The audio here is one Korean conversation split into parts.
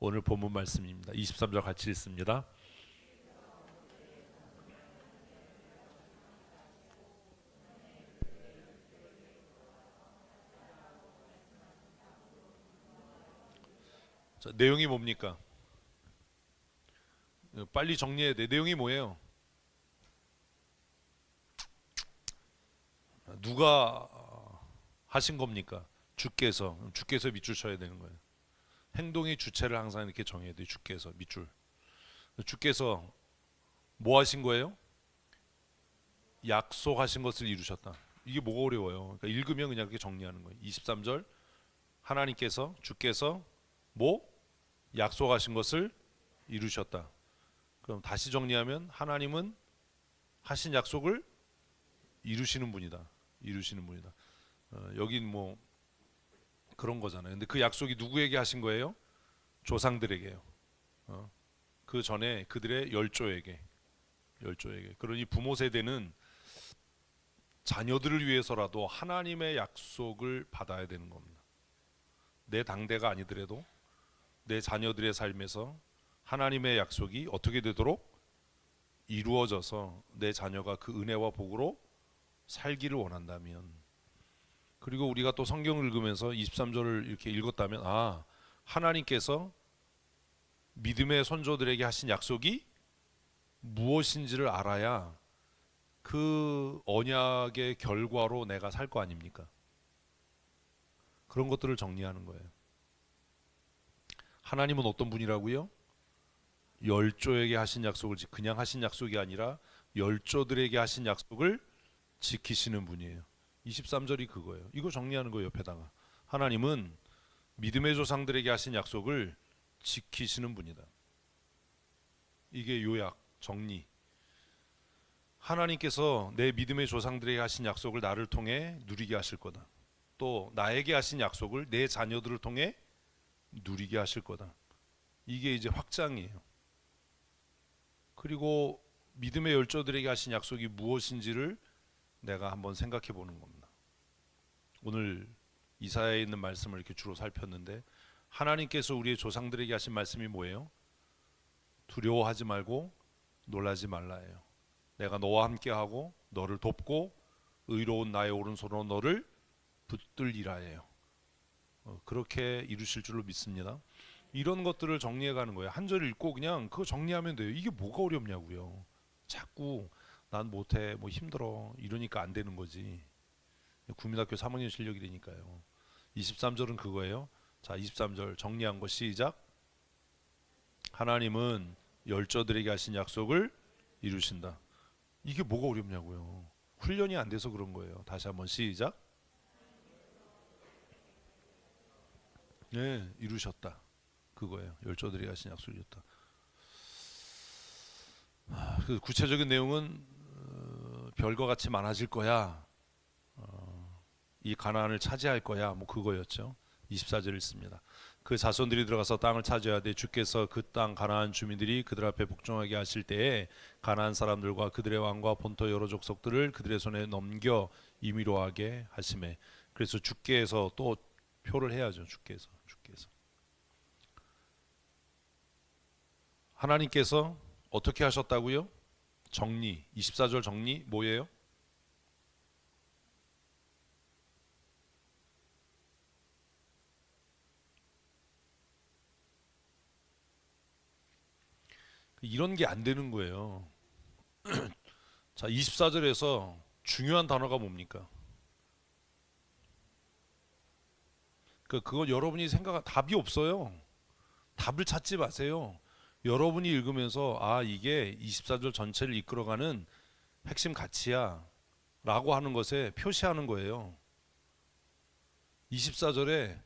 오늘 본문 말씀입니다. 23절 같이 읽습니다. 자, 내용이 뭡니까? 빨리 정리해야 돼. 내용이 뭐예요? 누가 하신 겁니까? 주께서 밑줄 쳐야 되는 거예요. 행동의 주체를 항상 이렇게 정해야 돼요. 주께서 밑줄. 주께서 뭐 하신 거예요? 약속하신 것을 이루셨다. 이게 뭐가 어려워요? 그러니까 읽으면 그냥 이렇게 정리하는 거예요. 23절 하나님께서 주께서 뭐 약속하신 것을 이루셨다. 그럼 다시 정리하면 하나님은 하신 약속을 이루시는 분이다. 이루시는 분이다. 여긴 뭐 그런 거잖아요. 근데 그 약속이 누구에게 하신 거예요? 조상들에게요. 그 전에 그들의 열조에게. 그러니 부모 세대는 자녀들을 위해서라도 하나님의 약속을 받아야 되는 겁니다. 내 당대가 아니더라도 내 자녀들의 삶에서 하나님의 약속이 어떻게 되도록 이루어져서 내 자녀가 그 은혜와 복으로 살기를 원한다면, 그리고 우리가 또 성경을 읽으면서 23절을 이렇게 읽었다면 하나님께서 믿음의 선조들에게 하신 약속이 무엇인지를 알아야 그 언약의 결과로 내가 살 거 아닙니까? 그런 것들을 정리하는 거예요. 하나님은 어떤 분이라고요? 열조에게 하신 약속을 그냥 하신 약속이 아니라 열조들에게 하신 약속을 지키시는 분이에요. 23절이 그거예요. 이거 정리하는 거예요. 옆에다가 하나님은 믿음의 조상들에게 하신 약속을 지키시는 분이다. 이게 요약, 정리. 하나님께서 내 믿음의 조상들에게 하신 약속을 나를 통해 누리게 하실 거다. 또 나에게 하신 약속을 내 자녀들을 통해 누리게 하실 거다. 이게 이제 확장이에요. 그리고 믿음의 열조들에게 하신 약속이 무엇인지를 내가 한번 생각해 보는 겁니다. 오늘 이사야에 있는 말씀을 이렇게 주로 살폈는데, 하나님께서 우리의 조상들에게 하신 말씀이 뭐예요? 두려워하지 말고 놀라지 말라예요. 내가 너와 함께하고 너를 돕고 의로운 나의 오른손으로 너를 붙들리라예요. 그렇게 이루실 줄로 믿습니다. 이런 것들을 정리해 가는 거예요. 한 절 읽고 그냥 그거 정리하면 돼요. 이게 뭐가 어렵냐고요. 자꾸 난 못해, 뭐 힘들어 이러니까 안 되는 거지. 국민학교 3학년 실력이 되니까요. 23절은 그거예요. 자, 23절 정리한 거 시작. 하나님은 열조들에게 하신 약속을 이루신다. 이게 뭐가 어렵냐고요. 훈련이 안 돼서 그런 거예요. 다시 한번 시작. 네, 이루셨다. 그거예요. 열조들에게 하신 약속을 이루셨다. 그 구체적인 내용은 별거 같이 많아질 거야. 이 가나안을 차지할 거야. 뭐 그거였죠. 24절 읽습니다. 그 자손들이 들어가서 땅을 차지해야 돼. 주께서 그 땅 가나안 주민들이 그들 앞에 복종하게 하실 때에 가나안 사람들과 그들의 왕과 본토 여러 족속들을 그들의 손에 넘겨 임의로 하게 하심에. 그래서 주께서 또 표를 해야죠. 주께서 하나님께서 어떻게 하셨다고요? 정리. 24절 정리 뭐예요? 이런 게 안 되는 거예요. 자, 24절에서 중요한 단어가 뭡니까? 그건 여러분이 생각한 답이 없어요. 답을 찾지 마세요. 여러분이 읽으면서 이게 24절 전체를 이끌어가는 핵심 가치야 라고 하는 것에 표시하는 거예요. 24절에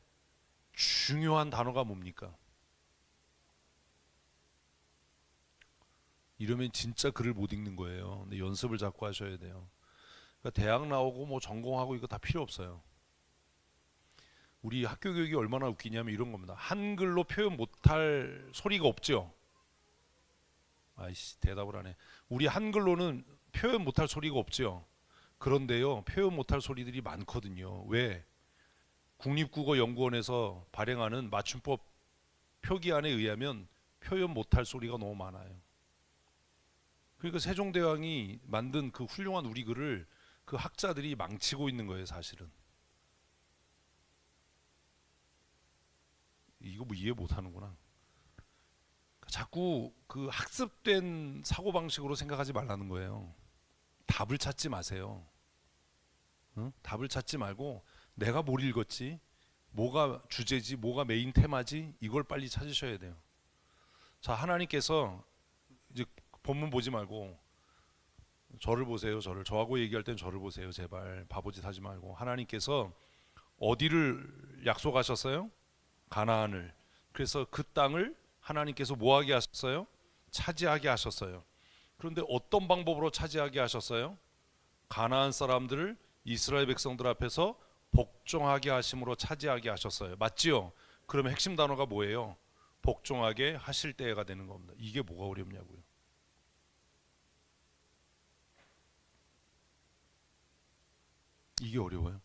중요한 단어가 뭡니까? 이러면 진짜 글을 못 읽는 거예요. 근데 연습을 자꾸 하셔야 돼요. 그러니까 대학 나오고 뭐 전공하고 이거 다 필요 없어요. 우리 학교 교육이 얼마나 웃기냐면 이런 겁니다. 한글로 표현 못할 소리가 없죠. 아이씨, 대답을 하네. 우리 한글로는 표현 못할 소리가 없죠. 그런데요, 표현 못할 소리들이 많거든요. 왜? 국립국어연구원에서 발행하는 맞춤법 표기안에 의하면 표현 못할 소리가 너무 많아요. 그러니까 세종대왕이 만든 그 훌륭한 우리 글을 그 학자들이 망치고 있는 거예요, 사실은. 이거 뭐 이해 못하는구나. 자꾸 그 학습된 사고방식으로 생각하지 말라는 거예요. 답을 찾지 마세요. 응? 답을 찾지 말고 내가 뭘 읽었지, 뭐가 주제지, 뭐가 메인 테마지, 이걸 빨리 찾으셔야 돼요. 자, 하나님께서 이제 본문 보지 말고 저를 보세요. 저하고 얘기할 땐 저를 보세요. 제발 바보짓 하지 말고. 하나님께서 어디를 약속하셨어요? 가나안을. 그래서 그 땅을 하나님께서 뭐하게 하셨어요? 차지하게 하셨어요. 그런데 어떤 방법으로 차지하게 하셨어요? 가나안 사람들을 이스라엘 백성들 앞에서 복종하게 하심으로 차지하게 하셨어요. 맞지요? 그러면 핵심 단어가 뭐예요? 복종하게 하실 때가 되는 겁니다. 이게 뭐가 어렵냐고요. 이게 어려워요.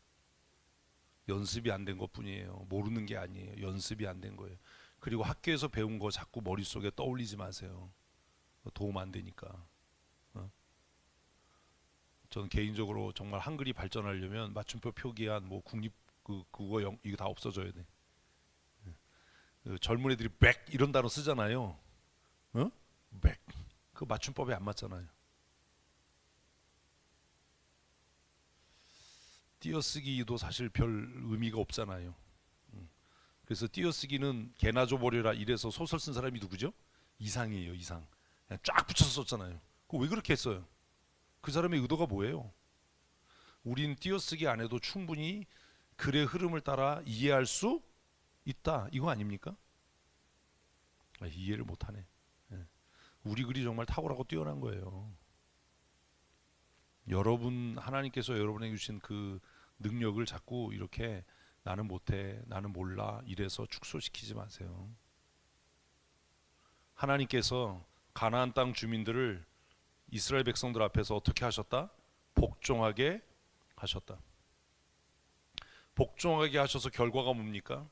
연습이 안 된 것뿐이에요. 모르는 게 아니에요. 연습이 안 된 거예요. 그리고 학교에서 배운 거 자꾸 머릿속에 떠올리지 마세요. 도움 안 되니까. 저는 개인적으로 정말 한글이 발전하려면 맞춤표 표기한 뭐 국립 그거 이거 다 없어져야 돼. 젊은 애들이 백 이런 단어 쓰잖아요. 백. 그 맞춤법에 안 맞잖아요. 띄어쓰기도 사실 별 의미가 없잖아요. 그래서 띄어쓰기는 개나 줘버려라 이래서 소설 쓴 사람이 누구죠? 이상이에요. 이상. 그냥 쫙 붙여서 썼잖아요. 그거 왜 그렇게 했어요? 그 사람의 의도가 뭐예요? 우린 띄어쓰기 안 해도 충분히 글의 흐름을 따라 이해할 수 있다. 이거 아닙니까? 이해를 못하네. 우리 글이 정말 탁월하고 뛰어난 거예요. 여러분, 하나님께서 여러분에게 주신 그 능력을 자꾸 이렇게 나는 못해, 나는 몰라 이래서 축소시키지 마세요. 하나님께서 가나안 땅 주민들을 이스라엘 백성들 앞에서 어떻게 하셨다? 복종하게 하셨다. 복종하게 하셔서 결과가 뭡니까?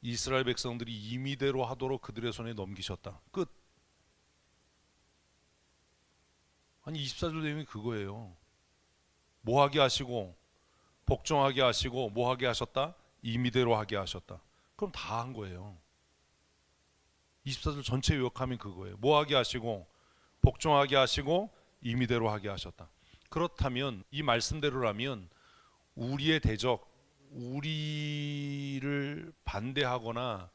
이스라엘 백성들이 임의대로 하도록 그들의 손에 넘기셨다. 끝. 아니 24절 내용이 그거예요. 뭐하게 하시고 복종하게 하시고 뭐하게 하셨다? 임의대로 하게 하셨다. 그럼 다 한 거예요. 24절 전체 요약하면 그거예요. 뭐하게 하시고 복종하게 하시고 임의대로 하게 하셨다. 그렇다면 이 말씀대로라면 우리의 대적, 우리를 반대하거나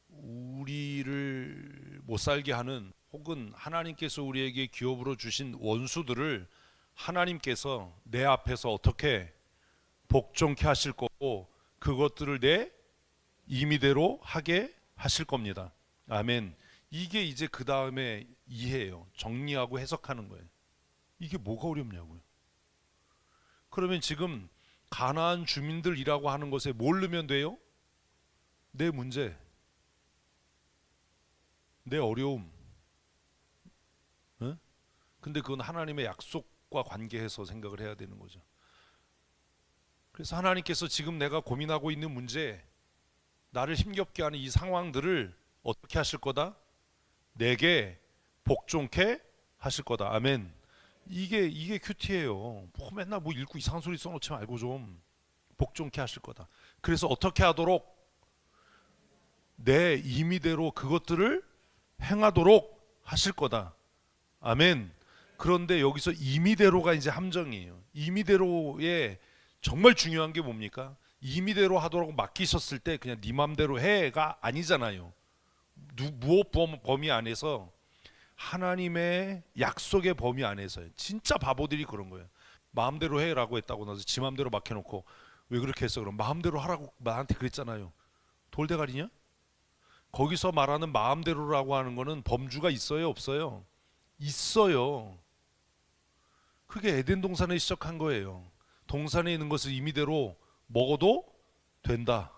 우리를 못 살게 하는 혹은 하나님께서 우리에게 기업으로 주신 원수들을 하나님께서 내 앞에서 어떻게 복종케 하실 거고 그것들을 내 임의대로 하게 하실 겁니다. 아멘. 이게 이제 그 다음에 이해예요. 정리하고 해석하는 거예요. 이게 뭐가 어렵냐고요. 그러면 지금 가나안 주민들이라고 하는 것에 뭘 넣으면 돼요? 내 문제, 내 어려움. 근데 그건 하나님의 약속과 관계해서 생각을 해야 되는 거죠. 그래서 하나님께서 지금 내가 고민하고 있는 문제, 나를 힘겹게 하는 이 상황들을 어떻게 하실 거다? 내게 복종케 하실 거다. 아멘. 이게 큐티예요. 뭐 맨날 뭐 읽고 이상한 소리 써놓지 말고 좀 복종케 하실 거다. 그래서 어떻게 하도록? 내 임의대로 그것들을 행하도록 하실 거다. 아멘. 그런데 여기서 임의대로가 이제 함정이에요. 임의대로의 정말 중요한 게 뭡니까? 임의대로 하도록 맡기셨을 때 그냥 네 맘대로 해가 아니잖아요. 무엇 범위 안에서 하나님의 약속의 범위 안에서요. 진짜 바보들이 그런 거예요. 마음대로 해라고 했다고 나서 지 마음대로 맡겨놓고 왜 그렇게 했어? 그럼 마음대로 하라고 나한테 그랬잖아요. 돌대가리냐? 거기서 말하는 마음대로라고 하는 거는 범주가 있어요, 없어요? 있어요. 그게 에덴 동산에 시작한 거예요. 동산에 있는 것을 임의대로 먹어도 된다.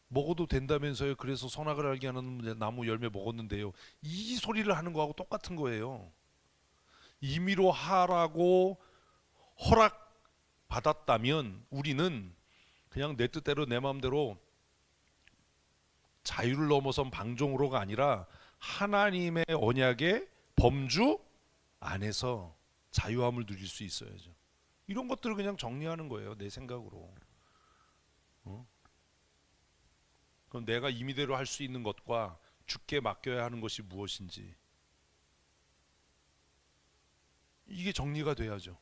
먹어도 된다면서요. 그래서 선악을 알게 하는 나무 열매 먹었는데요. 이 소리를 하는 거하고 똑같은 거예요. 임의로 하라고 허락 받았다면 우리는 그냥 내 뜻대로 내 마음대로 자유를 넘어선 방종으로가 아니라 하나님의 언약의 범주 안에서 자유함을 누릴 수 있어야죠. 이런 것들을 그냥 정리하는 거예요, 내 생각으로. 그럼 내가 임의대로 할 수 있는 것과 주께 맡겨야 하는 것이 무엇인지, 이게 정리가 돼야죠.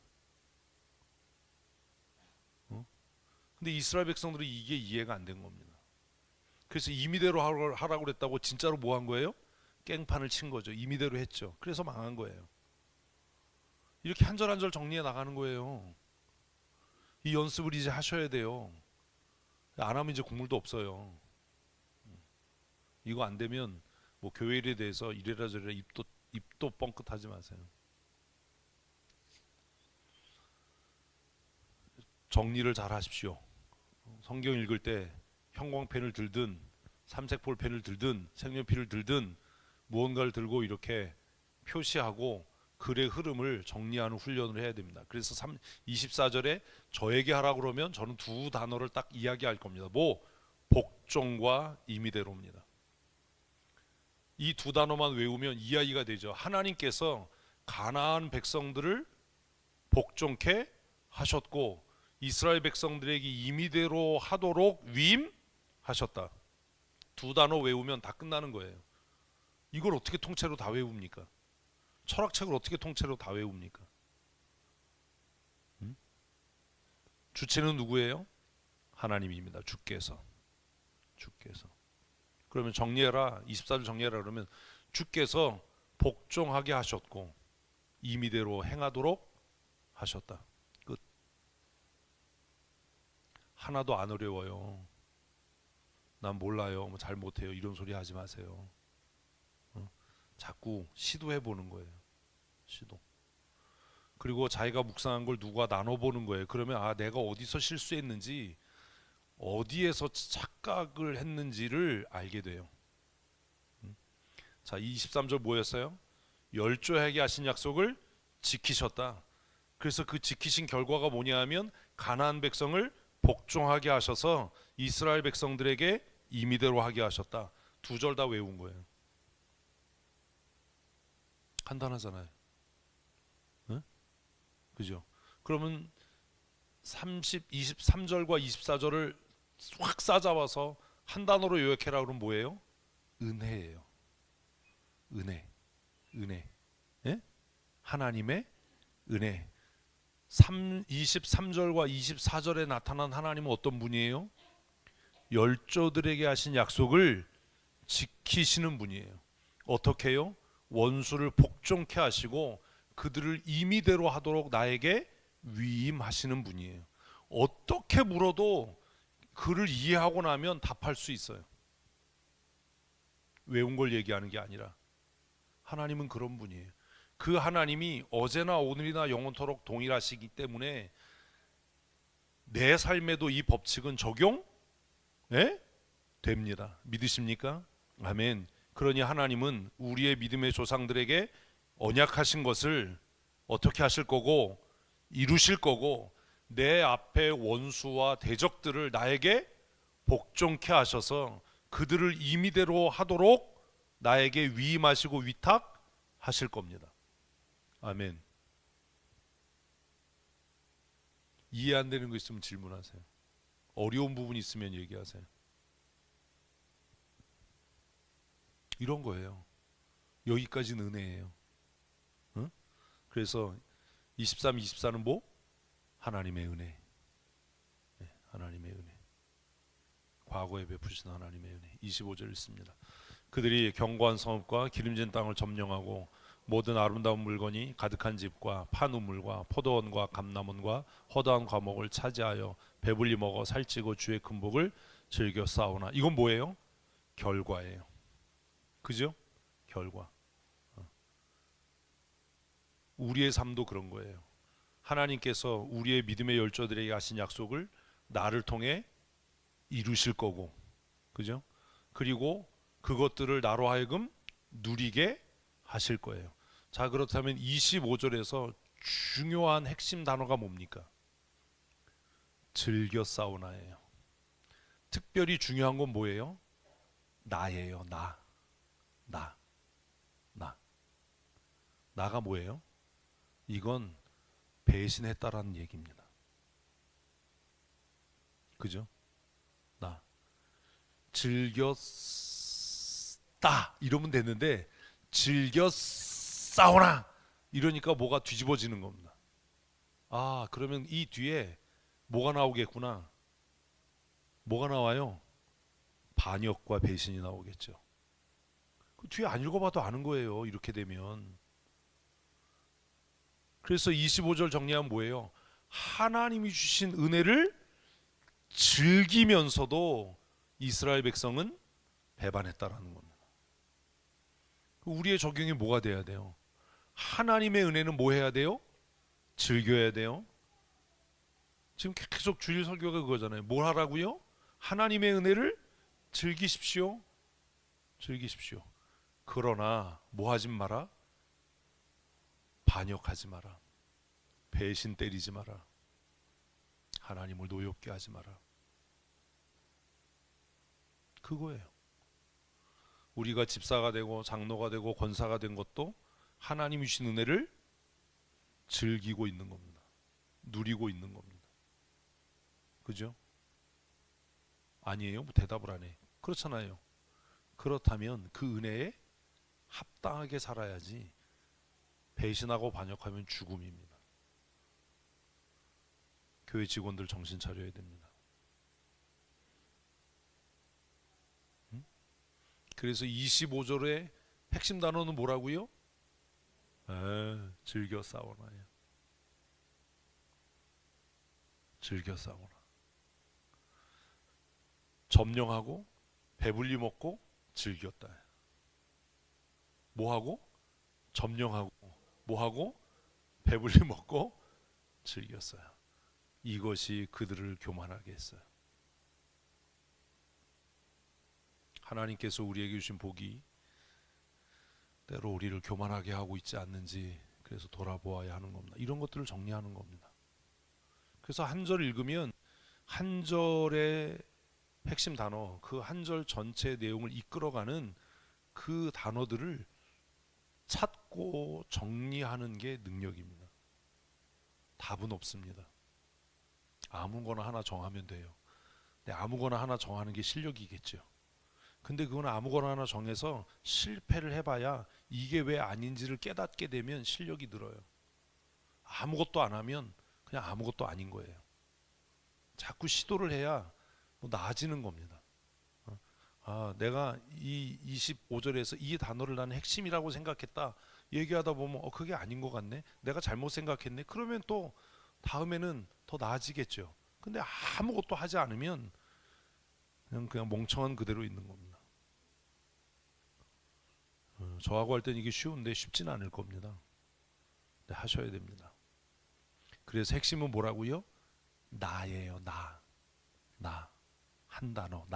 근데 이스라엘 백성들은 이게 이해가 안 된 겁니다. 그래서 임의대로 하라고 그랬다고 진짜로 뭐 한 거예요? 깽판을 친 거죠. 임의대로 했죠. 그래서 망한 거예요. 이렇게 한 절 한 절 정리해 나가는 거예요. 이 연습을 이제 하셔야 돼요. 안 하면 이제 국물도 없어요. 이거 안 되면 뭐 교회 일에 대해서 이래라 저래라 입도 뻥끗하지 마세요. 정리를 잘 하십시오. 성경 읽을 때 형광펜을 들든 삼색 볼펜을 들든 색연필을 들든 무언가를 들고 이렇게 표시하고 글의 흐름을 정리하는 훈련을 해야 됩니다. 그래서 24절에 저에게 하라고 그러면 저는 두 단어를 딱 이야기할 겁니다. 뭐? 복종과 임의대로입니다. 이 두 단어만 외우면 이야기가 되죠. 하나님께서 가나안 백성들을 복종케 하셨고 이스라엘 백성들에게 임의대로 하도록 위임하셨다. 두 단어 외우면 다 끝나는 거예요. 이걸 어떻게 통째로 다 외웁니까? 철학책을 어떻게 통째로 다 외웁니까? 주체는 누구예요? 하나님입니다. 주께서. 그러면 정리해라. 24절 정리해라 그러면 주께서 복종하게 하셨고 임의대로 행하도록 하셨다. 끝. 하나도 안 어려워요. 난 몰라요. 뭐 잘 못해요. 이런 소리 하지 마세요. 자꾸 시도해 보는 거예요. 시도. 그리고 자기가 묵상한 걸 누가 나눠보는 거예요. 그러면 아, 내가 어디서 실수했는지, 어디에서 착각을 했는지를 알게 돼요. 자, 23절 뭐였어요? 열조에게 하신 약속을 지키셨다. 그래서 그 지키신 결과가 뭐냐 하면 가나안 백성을 복종하게 하셔서 이스라엘 백성들에게 임의대로 하게 하셨다. 두 절 다 외운 거예요. 간단하잖아요. 네? 그죠? 그러면 23절과 24절을 확 싸잡아서 한 단어로 요약해라 그러면 뭐예요? 은혜예요. 은혜. 예? 하나님의 은혜. 23절과 24절에 나타난 하나님은 어떤 분이에요? 열조들에게 하신 약속을 지키시는 분이에요. 어떻게요? 원수를 복종케 하시고 그들을 임의대로 하도록 나에게 위임하시는 분이에요. 어떻게 물어도 그를 이해하고 나면 답할 수 있어요. 외운 걸 얘기하는 게 아니라. 하나님은 그런 분이에요. 그 하나님이 어제나 오늘이나 영원토록 동일하시기 때문에 내 삶에도 이 법칙은 적용 됩니다. 믿으십니까? 아멘. 그러니 하나님은 우리의 믿음의 조상들에게 언약하신 것을 어떻게 하실 거고 이루실 거고 내 앞에 원수와 대적들을 나에게 복종케 하셔서 그들을 임의대로 하도록 나에게 위임하시고 위탁하실 겁니다. 아멘. 이해 안 되는 거 있으면 질문하세요. 어려운 부분이 있으면 얘기하세요. 이런 거예요. 여기까지는 은혜예요. 응? 그래서 23, 24는 뭐? 하나님의 은혜. 네, 하나님의 은혜. 과거에 베푸신 하나님의 은혜. 25절 읽습니다. 그들이 견고한 성읍과 기름진 땅을 점령하고 모든 아름다운 물건이 가득한 집과 판 우물과 포도원과 감람원과 허다한 과목을 차지하여 배불리 먹어 살찌고 주의 금복을 즐겨 싸우나. 이건 뭐예요? 결과예요. 그죠? 결과. 우리의 삶도 그런 거예요. 하나님께서 우리의 믿음의 열조들에게 하신 약속을 나를 통해 이루실 거고, 그죠? 그리고 그것들을 나로 하여금 누리게 하실 거예요. 자, 그렇다면 25절에서 중요한 핵심 단어가 뭡니까? 즐겨 싸우나예요. 특별히 중요한 건 뭐예요? 나예요. 나. 나가 뭐예요? 이건 배신했다라는 얘기입니다. 그죠? 나. 즐겼다 이러면 됐는데 즐겨 싸우나 이러니까 뭐가 뒤집어지는 겁니다. 아, 그러면 이 뒤에 뭐가 나오겠구나. 뭐가 나와요? 반역과 배신이 나오겠죠. 그 뒤에 안 읽어봐도 아는 거예요. 이렇게 되면. 그래서 25절 정리하면 뭐예요? 하나님이 주신 은혜를 즐기면서도 이스라엘 백성은 배반했다라는 겁니다. 우리의 적용이 뭐가 돼야 돼요? 하나님의 은혜는 뭐 해야 돼요? 즐겨야 돼요. 지금 계속 주일 설교가 그거잖아요. 뭘 하라고요? 하나님의 은혜를 즐기십시오. 즐기십시오. 그러나 뭐 하지 마라? 반역하지 마라. 배신 때리지 마라. 하나님을 노엽게 하지 마라. 그거예요. 우리가 집사가 되고 장로가 되고 권사가 된 것도 하나님이 주신 은혜를 즐기고 있는 겁니다. 누리고 있는 겁니다. 그죠? 아니에요? 뭐 대답을 안 해. 그렇잖아요. 그렇다면 그 은혜에 합당하게 살아야지 배신하고 반역하면 죽음입니다. 교회 직원들 정신 차려야 됩니다. 그래서 25절의 핵심 단어는 뭐라고요? 즐겨 싸우나요. 즐겨 싸우나. 점령하고 배불리 먹고 즐겼다. 뭐하고? 점령하고 뭐하고? 배불리 먹고 즐겼어요. 이것이 그들을 교만하게 했어요. 하나님께서 우리에게 주신 복이 때로 우리를 교만하게 하고 있지 않는지 그래서 돌아보아야 하는 겁니다. 이런 것들을 정리하는 겁니다. 그래서 한 절 읽으면 한 절의 핵심 단어, 그 한 절 전체의 내용을 이끌어가는 그 단어들을 찾고 정리하는 게 능력입니다. 답은 없습니다. 아무거나 하나 정하면 돼요. 근데 아무거나 하나 정하는 게 실력이겠죠. 근데 그건 아무거나 하나 정해서 실패를 해봐야 이게 왜 아닌지를 깨닫게 되면 실력이 늘어요. 아무것도 안 하면 그냥 아무것도 아닌 거예요. 자꾸 시도를 해야 뭐 나아지는 겁니다. 내가 이 25절에서 이 단어를 나는 핵심이라고 생각했다. 얘기하다 보면 그게 아닌 것 같네. 내가 잘못 생각했네. 그러면 또 다음에는 더 나아지겠죠. 근데 아무것도 하지 않으면 그냥 멍청한 그대로 있는 겁니다. 저하고 할 때는 이게 쉬운데 쉽지는 않을 겁니다. 네, 하셔야 됩니다. 그래서 핵심은 뭐라고요? 나예요. 나. 한 단어.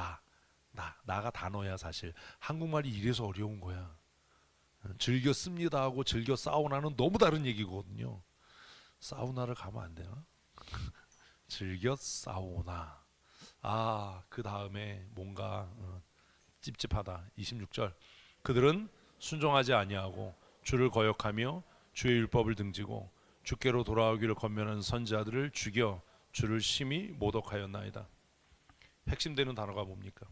나가 단어야 사실. 한국말이 이래서 어려운 거야. 즐겨 씁니다 하고 즐겨 사우나는 너무 다른 얘기거든요. 사우나를 가면 안 되나? 즐겨 사우나. 그 다음에 뭔가 찝찝하다. 26절. 그들은 순종하지 아니하고 주를 거역하며 주의 율법을 등지고 주께로 돌아오기를 권면하는 선지자들을 죽여 주를 심히 모독하였나이다. 핵심되는 단어가 뭡니까?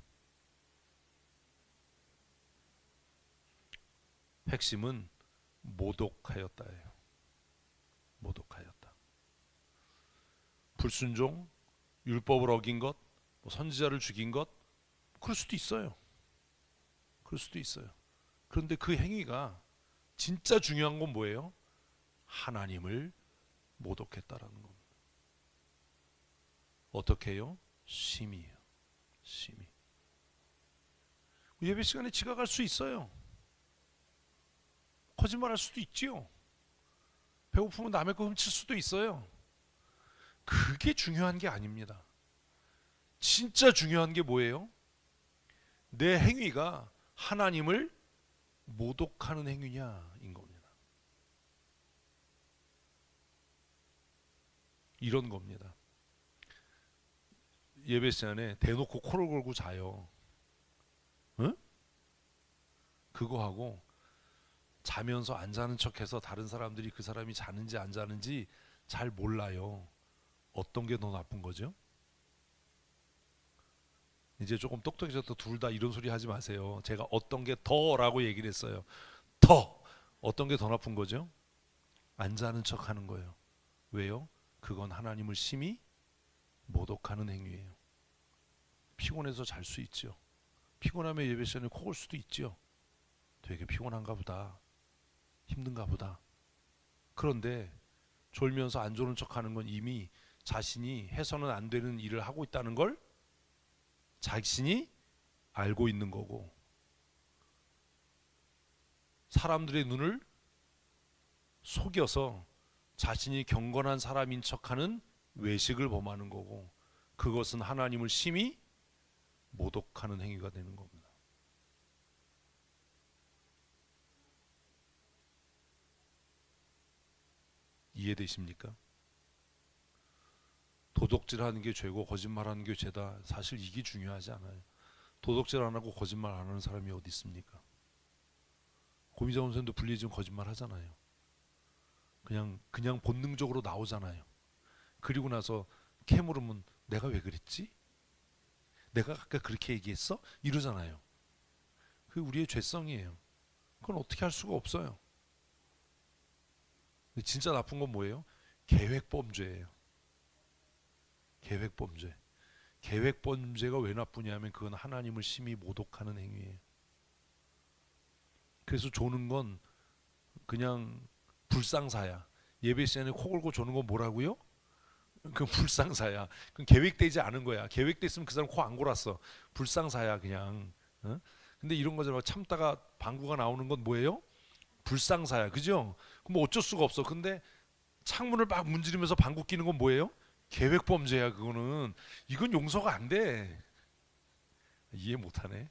핵심은 모독하였다예요. 모독하였다. 불순종, 율법을 어긴 것, 선지자를 죽인 것, 그럴 수도 있어요. 그럴 수도 있어요. 그런데 그 행위가 진짜 중요한 건 뭐예요? 하나님을 모독했다라는 겁니다. 어떻게 해요? 심히요. 심히. 예배 시간에 지각할 수 있어요. 거짓말할 수도 있지요. 배고프면 남의 거 훔칠 수도 있어요. 그게 중요한 게 아닙니다. 진짜 중요한 게 뭐예요? 내 행위가 하나님을 모독하는 행위냐인 겁니다. 이런 겁니다. 예배 시간에 대놓고 코를 골고 자요. 응? 그거 하고 자면서 안 자는 척해서 다른 사람들이 그 사람이 자는지 안 자는지 잘 몰라요. 어떤 게 더 나쁜 거죠? 이제 조금 똑똑해져도 둘 다 이런 소리 하지 마세요. 제가 어떤 게 더라고 얘기를 했어요. 더! 어떤 게 더 나쁜 거죠? 안 자는 척 하는 거예요. 왜요? 그건 하나님을 심히 모독하는 행위예요. 피곤해서 잘 수 있죠. 피곤하면 예배 시간에 코 골 수도 있죠. 되게 피곤한가 보다. 힘든가 보다. 그런데 졸면서 안 조는 척 하는 건 이미 자신이 해서는 안 되는 일을 하고 있다는 걸 자신이 알고 있는 거고, 사람들의 눈을 속여서 자신이 경건한 사람인 척하는 외식을 범하는 거고, 그것은 하나님을 심히 모독하는 행위가 되는 겁니다. 이해되십니까? 도둑질하는 게 죄고 거짓말하는 게 죄다. 사실 이게 중요하지 않아요. 도둑질 안 하고 거짓말 안 하는 사람이 어디 있습니까? 고미자 원생도 불리해지면 거짓말 하잖아요. 그냥 본능적으로 나오잖아요. 그리고 나서 캐물으면 내가 왜 그랬지? 내가 아까 그렇게 얘기했어? 이러잖아요. 그게 우리의 죄성이에요. 그건 어떻게 할 수가 없어요. 진짜 나쁜 건 뭐예요? 계획범죄예요. 계획범죄. 계획범죄가 왜 나쁘냐면 그건 하나님을 심히 모독하는 행위예요. 그래서 조는 건 그냥 불상사야. 예배 시간에 코 골고 조는 건 뭐라고요? 그 불상사야. 그건 계획되지 않은 거야. 계획됐으면 그 사람 코 안 골았어. 불상사야 그냥. 어? 근데 이런 거잖아. 참다가 방구가 나오는 건 뭐예요? 불상사야. 그죠? 그럼 뭐 어쩔 수가 없어. 근데 창문을 막 문지르면서 방구 끼는 건 뭐예요? 계획범죄야. 그거는. 이건 용서가 안 돼. 이해 못하네.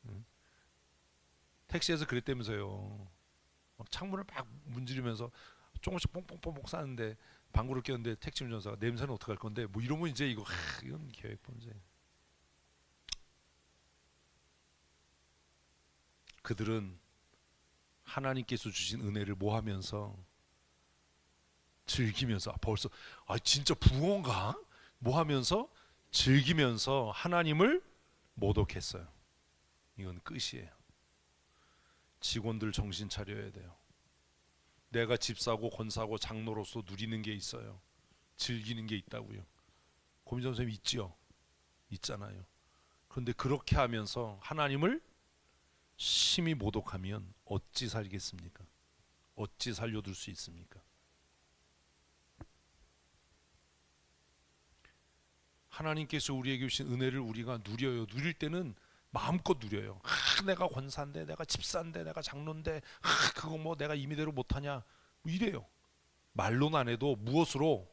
응? 택시에서 그랬다면서요. 막 창문을 막 문지르면서 조금씩 뽕뽕뽕뽕 싸는데 방구를 꼈는데 택시 운전사가 냄새는 어떡할 건데 뭐 이러면 이제 이건 계획범죄. 그들은 하나님께서 주신 은혜를 뭐 하면서 즐기면서 벌써 진짜 붕어인가? 뭐 하면서 즐기면서 하나님을 모독했어요. 이건 끝이에요. 직원들 정신 차려야 돼요. 내가 집 사고 건 사고 장로로서 누리는 게 있어요. 즐기는 게 있다고요. 고민정 선생님 있지요? 있잖아요. 그런데 그렇게 하면서 하나님을 심히 모독하면 어찌 살겠습니까? 어찌 살려둘 수 있습니까? 하나님께서 우리에게 주신 은혜를 우리가 누려요. 누릴 때는 마음껏 누려요. 내가 권사인데, 내가 집사인데, 내가 장로인데, 그거 뭐 내가 임의대로 못하냐, 뭐 이래요. 말로는 안 해도 무엇으로?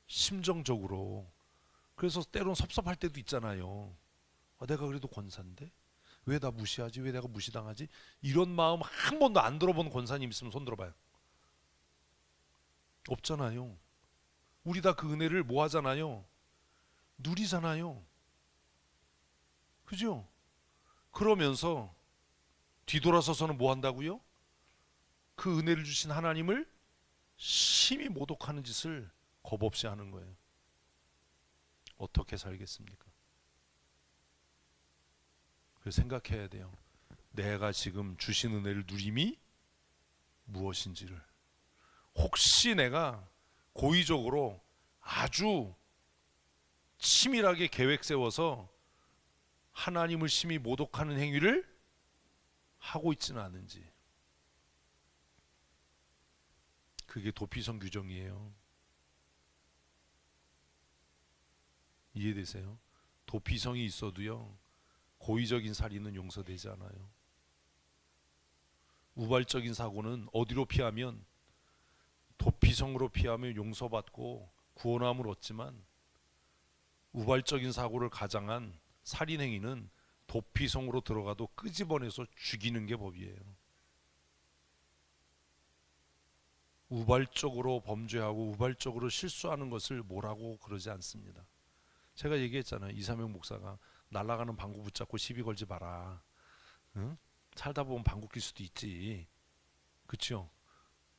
심정적으로. 그래서 때론 섭섭할 때도 있잖아요. 내가 그래도 권사인데 왜 나 무시하지? 왜 내가 무시당하지? 이런 마음 한 번도 안 들어본 권사님 있으면 손 들어봐요. 없잖아요. 우리 다 그 은혜를 뭐 하잖아요? 누리잖아요. 그죠? 그러면서 뒤돌아서서는 뭐 한다고요? 그 은혜를 주신 하나님을 심히 모독하는 짓을 겁없이 하는 거예요. 어떻게 살겠습니까? 그래서 생각해야 돼요. 내가 지금 주신 은혜를 누림이 무엇인지를. 혹시 내가 고의적으로 아주 치밀하게 계획 세워서 하나님을 심히 모독하는 행위를 하고 있지는 않은지. 그게 도피성 규정이에요. 이해되세요? 도피성이 있어도요, 고의적인 살인은 용서되지 않아요. 우발적인 사고는 어디로 피하면, 도피성으로 피하면 용서받고 구원함을 얻지만, 우발적인 사고를 가장한 살인 행위는 도피성으로 들어가도 끄집어내서 죽이는 게 법이에요. 우발적으로 범죄하고 우발적으로 실수하는 것을 뭐라고 그러지 않습니다. 제가 얘기했잖아요. 이사명 목사가 날아가는 방구 붙잡고 시비 걸지 마라. 응? 살다 보면 방귀 낄 수도 있지. 그렇죠?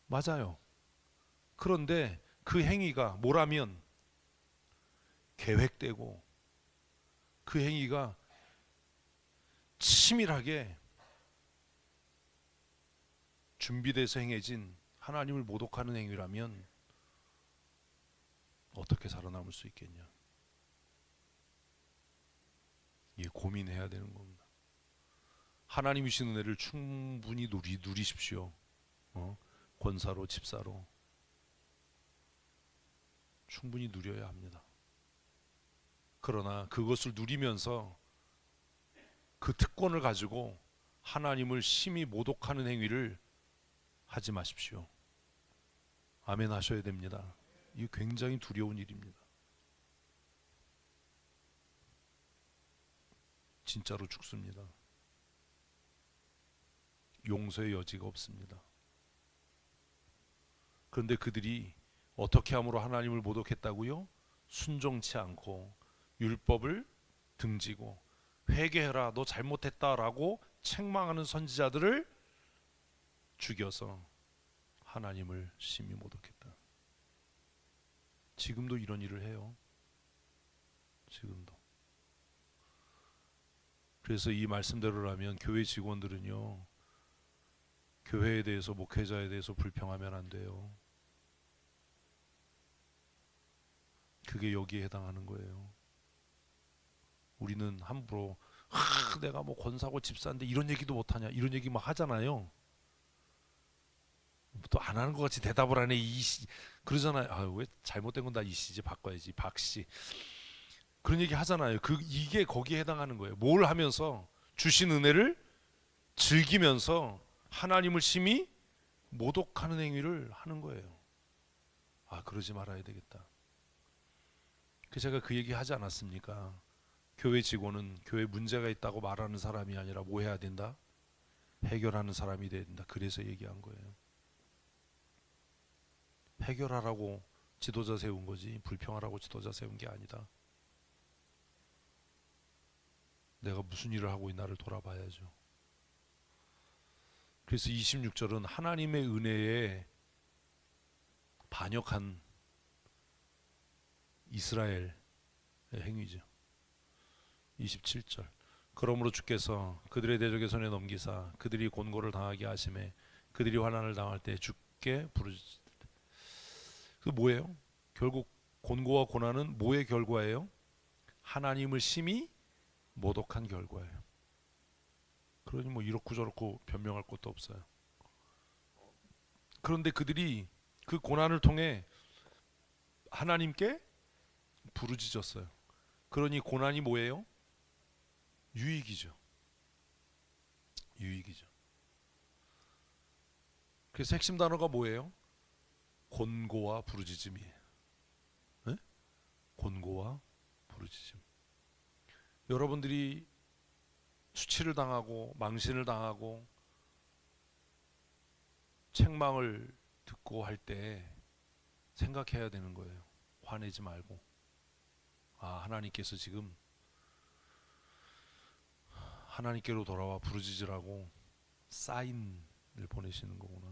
맞아요. 그런데 그 행위가 뭐라면 계획되고 그 행위가 치밀하게 준비돼서 행해진 하나님을 모독하는 행위라면 어떻게 살아남을 수 있겠냐? 예, 고민해야 되는 겁니다. 하나님이 주신 은혜를 충분히 누리십시오. 권사로 집사로 충분히 누려야 합니다. 그러나 그것을 누리면서 그 특권을 가지고 하나님을 심히 모독하는 행위를 하지 마십시오. 아멘 하셔야 됩니다. 이게 굉장히 두려운 일입니다. 진짜로 죽습니다. 용서의 여지가 없습니다. 그런데 그들이 어떻게 함으로 하나님을 모독했다고요? 순종치 않고 율법을 등지고 회개해라 너 잘못했다라고 책망하는 선지자들을 죽여서 하나님을 심히 모독했다. 지금도 이런 일을 해요. 지금도. 그래서 이 말씀대로라면 교회 직원들은요, 교회에 대해서 목회자에 대해서 불평하면 안 돼요. 그게 여기에 해당하는 거예요. 우리는 함부로 내가 뭐 권사고 집사인데 이런 얘기도 못하냐 이런 얘기 막 하잖아요. 또 안 하는 것 같이 대답을 하네 이씨 그러잖아요. 아, 왜 잘못된 건 다 이씨지 바꿔야지 박씨 그런 얘기 하잖아요. 이게 거기에 해당하는 거예요. 뭘 하면서 주신 은혜를 즐기면서 하나님을 심히 모독하는 행위를 하는 거예요. 아, 그러지 말아야 되겠다. 제가 그 얘기 하지 않았습니까? 교회 직원은 교회 문제가 있다고 말하는 사람이 아니라 뭐 해야 된다? 해결하는 사람이 돼야 된다. 그래서 얘기한 거예요. 해결하라고 지도자 세운 거지 불평하라고 지도자 세운 게 아니다. 내가 무슨 일을 하고 있나를 돌아봐야죠. 그래서 26절은 하나님의 은혜에 반역한 이스라엘의 행위죠. 27절 그러므로 주께서 그들의 대적의 손에 넘기사 그들이 곤고를 당하게 하심에 그들이 환난을 당할 때 주께 부르짖으되. 그 뭐예요? 결국 곤고와 고난은 뭐의 결과예요? 하나님을 심히 모독한 결과예요. 그러니 뭐 이렇고 저렇고 변명할 것도 없어요. 그런데 그들이 그 고난을 통해 하나님께 부르짖었어요. 그러니 고난이 뭐예요? 유익이죠. 유익이죠. 그래서 핵심 단어가 뭐예요? 곤고와 부르짖음이에요. 네? 곤고와 부르짖음. 여러분들이 수치를 당하고 망신을 당하고 책망을 듣고 할 때 생각해야 되는 거예요. 화내지 말고 아, 하나님께서 지금 하나님께로 돌아와 부르짖으라고 사인을 보내시는 거구나.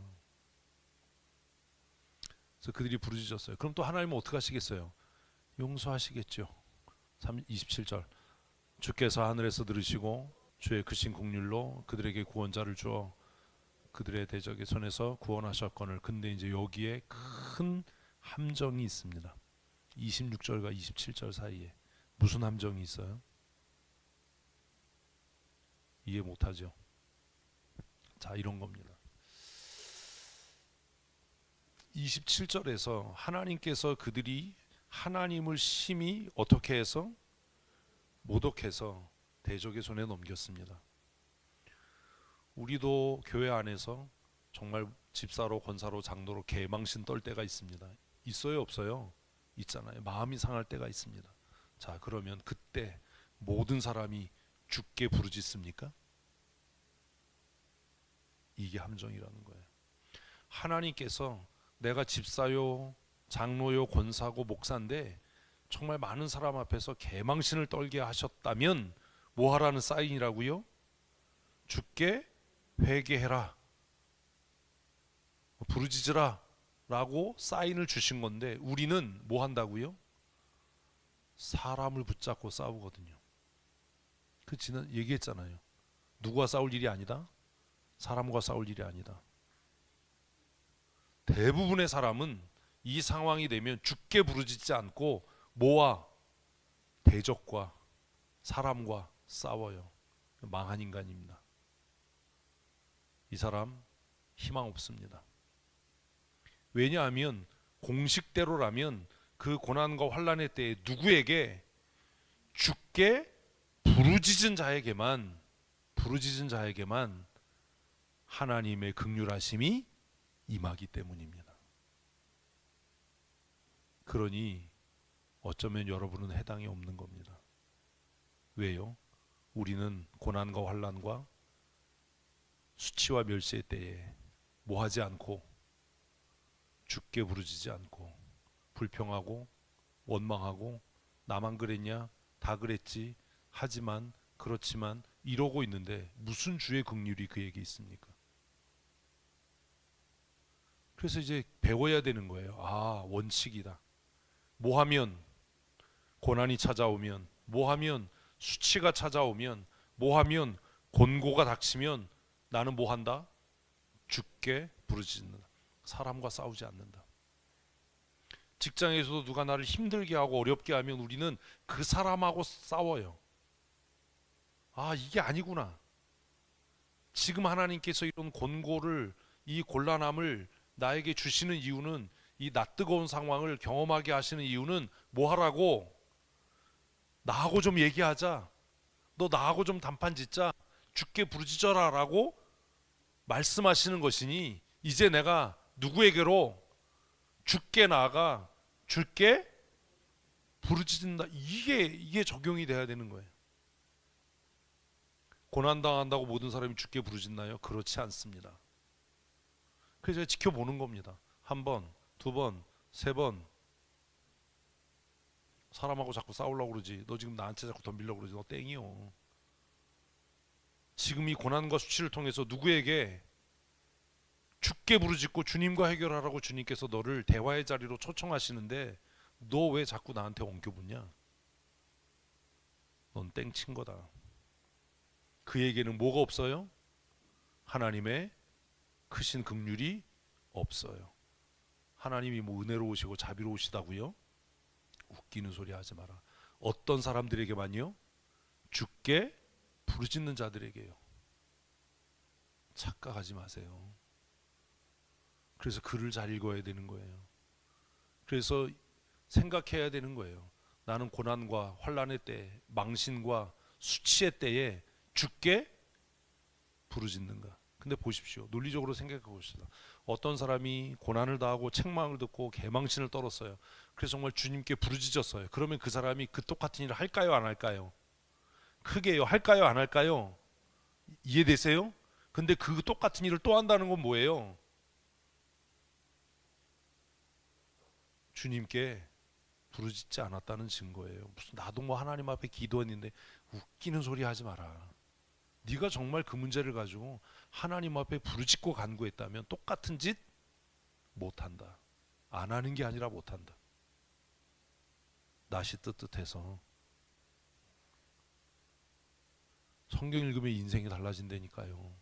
그래서 그들이 부르짖었어요. 그럼 또 하나님은 어떻게 하시겠어요? 용서하시겠죠. 27절 주께서 하늘에서 들으시고 주의 크신 긍휼로 그들에게 구원자를 주어 그들의 대적의 손에서 구원하셨거늘. 근데 이제 여기에 큰 함정이 있습니다. 26절과 27절 사이에 무슨 함정이 있어요? 이해 못하죠? 자, 이런 겁니다. 27절에서 하나님께서 그들이 하나님을 심히 어떻게 해서 모독해서 대적의 손에 넘겼습니다. 우리도 교회 안에서 정말 집사로 권사로 장로로 개망신 떨 때가 있습니다. 있어요 없어요? 있잖아요. 마음이 상할 때가 있습니다. 자, 그러면 그때 모든 사람이 죽게 부르짖습니까? 이게 함정이라는 거예요. 하나님께서 내가 집사요 장로요 권사고 목사인데 정말 많은 사람 앞에서 개망신을 떨게 하셨다면 뭐 하라는 사인이라고요? 죽게 회개해라, 부르짖으라 라고 사인을 주신 건데 우리는 뭐 한다고요? 사람을 붙잡고 싸우거든요. 그 지난 얘기했잖아요. 누구와 싸울 일이 아니다. 사람과 싸울 일이 아니다. 대부분의 사람은 이 상황이 되면 죽게 부르짖지 않고 뭐와? 대적과 사람과 싸워요. 망한 인간입니다. 이 사람 희망 없습니다. 왜냐하면 공식대로라면 그 고난과 환난의 때에 누구에게? 죽게 부르짖은 자에게만 하나님의 긍휼하심이 임하기 때문입니다. 그러니 어쩌면 여러분은 해당이 없는 겁니다. 왜요? 우리는 고난과 환난과 수치와 멸시의 때에 뭐 하지 않고, 죽게 부르짖지 않고 불평하고 원망하고 나만 그랬냐, 다 그랬지, 하지만 그렇지만 이러고 있는데 무슨 주의 긍휼이 그에게 있습니까? 그래서 이제 배워야 되는 거예요. 아, 원칙이다. 뭐 하면 고난이 찾아오면, 뭐 하면 수치가 찾아오면, 뭐 하면 곤고가 닥치면 나는 뭐 한다? 죽게 부르짖는다. 사람과 싸우지 않는다. 직장에서도 누가 나를 힘들게 하고 어렵게 하면 우리는 그 사람하고 싸워요. 아, 이게 아니구나. 지금 하나님께서 이런 곤고를, 이 곤란함을 나에게 주시는 이유는, 이 낯뜨거운 상황을 경험하게 하시는 이유는 뭐 하라고? 나하고 좀 얘기하자. 너 나하고 좀 단판 짓자. 죽게 부르짖어라 라고 말씀하시는 것이니 이제 내가 누구에게로? 죽게 나아가 죽게 부르짖는다. 이게 적용이 돼야 되는 거예요. 고난당한다고 모든 사람이 죽게 부르짖나요? 그렇지 않습니다. 그래서 지켜보는 겁니다. 한 번, 두 번, 세 번. 사람하고 자꾸 싸우려고 그러지. 너 지금 나한테 자꾸 덤비려고 그러지. 너 땡이요. 지금 이 고난과 수치를 통해서 누구에게? 죽게 부르짖고 주님과 해결하라고 주님께서 너를 대화의 자리로 초청하시는데 너 왜 자꾸 나한테 엉겨붙냐? 넌 땡친 거다. 그에게는 뭐가 없어요? 하나님의 크신 긍휼이 없어요. 하나님이 뭐 은혜로우시고 자비로우시다고요? 웃기는 소리 하지 마라. 어떤 사람들에게만요? 죽게 부르짖는 자들에게요. 착각하지 마세요. 그래서 글을 잘 읽어야 되는 거예요. 그래서 생각해야 되는 거예요. 나는 고난과 환난의 때, 망신과 수치의 때에 죽게 부르짖는가? 근데 보십시오. 논리적으로 생각해 봅시다. 어떤 사람이 고난을 당하고 책망을 듣고 개망신을 떨었어요. 그래서 정말 주님께 부르짖었어요. 그러면 그 사람이 그 똑같은 일을 할까요, 안 할까요? 크게요. 할까요, 안 할까요? 이해되세요? 근데 그 똑같은 일을 또 한다는 건 뭐예요? 주님께 부르짖지 않았다는 증거예요. 무슨 나도 뭐 하나님 앞에 기도했는데 웃기는 소리 하지 마라. 네가 정말 그 문제를 가지고 하나님 앞에 부르짖고 간구했다면 똑같은 짓 못한다. 안 하는 게 아니라 못한다. 낯이 뜨뜻해서. 성경 읽으면 인생이 달라진다니까요.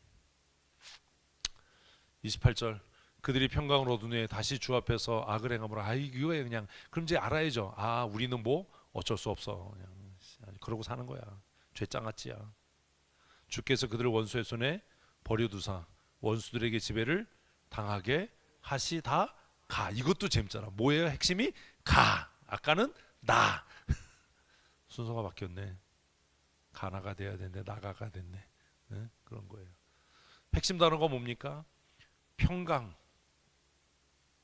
28절 그들이 평강을 얻은 후에 다시 주 앞에서 악을 행함으로 이거 그냥 그럼 이제 알아야죠. 아, 우리는 뭐 어쩔 수 없어. 그냥 그러고 사는 거야. 죄장아찌야. 주께서 그들을 원수의 손에 버려두사 원수들에게 지배를 당하게 하시다 가. 이것도 재밌잖아. 뭐예요? 핵심이 가. 아까는 나. 순서가 바뀌었네. 가나가 돼야 되는데 나가가 됐네. 네? 그런 거예요. 핵심 단어가 뭡니까? 평강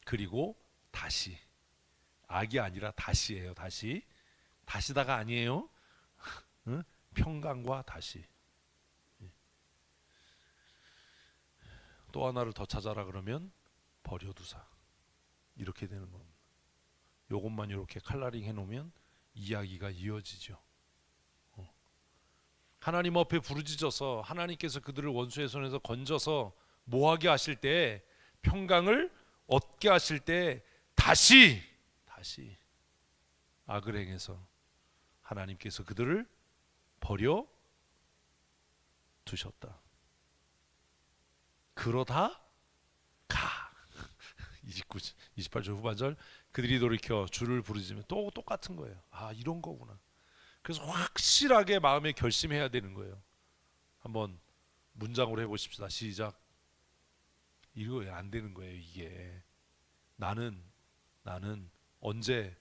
그리고 다시. 악이 아니라 다시예요. 다시. 다시다가 아니에요. 응? 평강과 다시. 또 하나를 더 찾아라 그러면 버려두사. 이렇게 되는 겁니다. 요것만 이렇게 칼라링 해놓으면 이야기가 이어지죠. 하나님 앞에 부르짖어서 하나님께서 그들을 원수의 손에서 건져서 뭐하게 하실 때, 평강을 얻게 하실 때 다시 악을 행해서 하나님께서 그들을 버려 두셨다. 그러다 가 28절 후반절, 그들이 돌이켜 주를 부르짖으면 또 똑같은 거예요. 아, 이런 거구나. 그래서 확실하게 마음에 결심해야 되는 거예요. 한번 문장으로 해보십시다. 시작. 이거 안 되는 거예요. 이게 나는 언제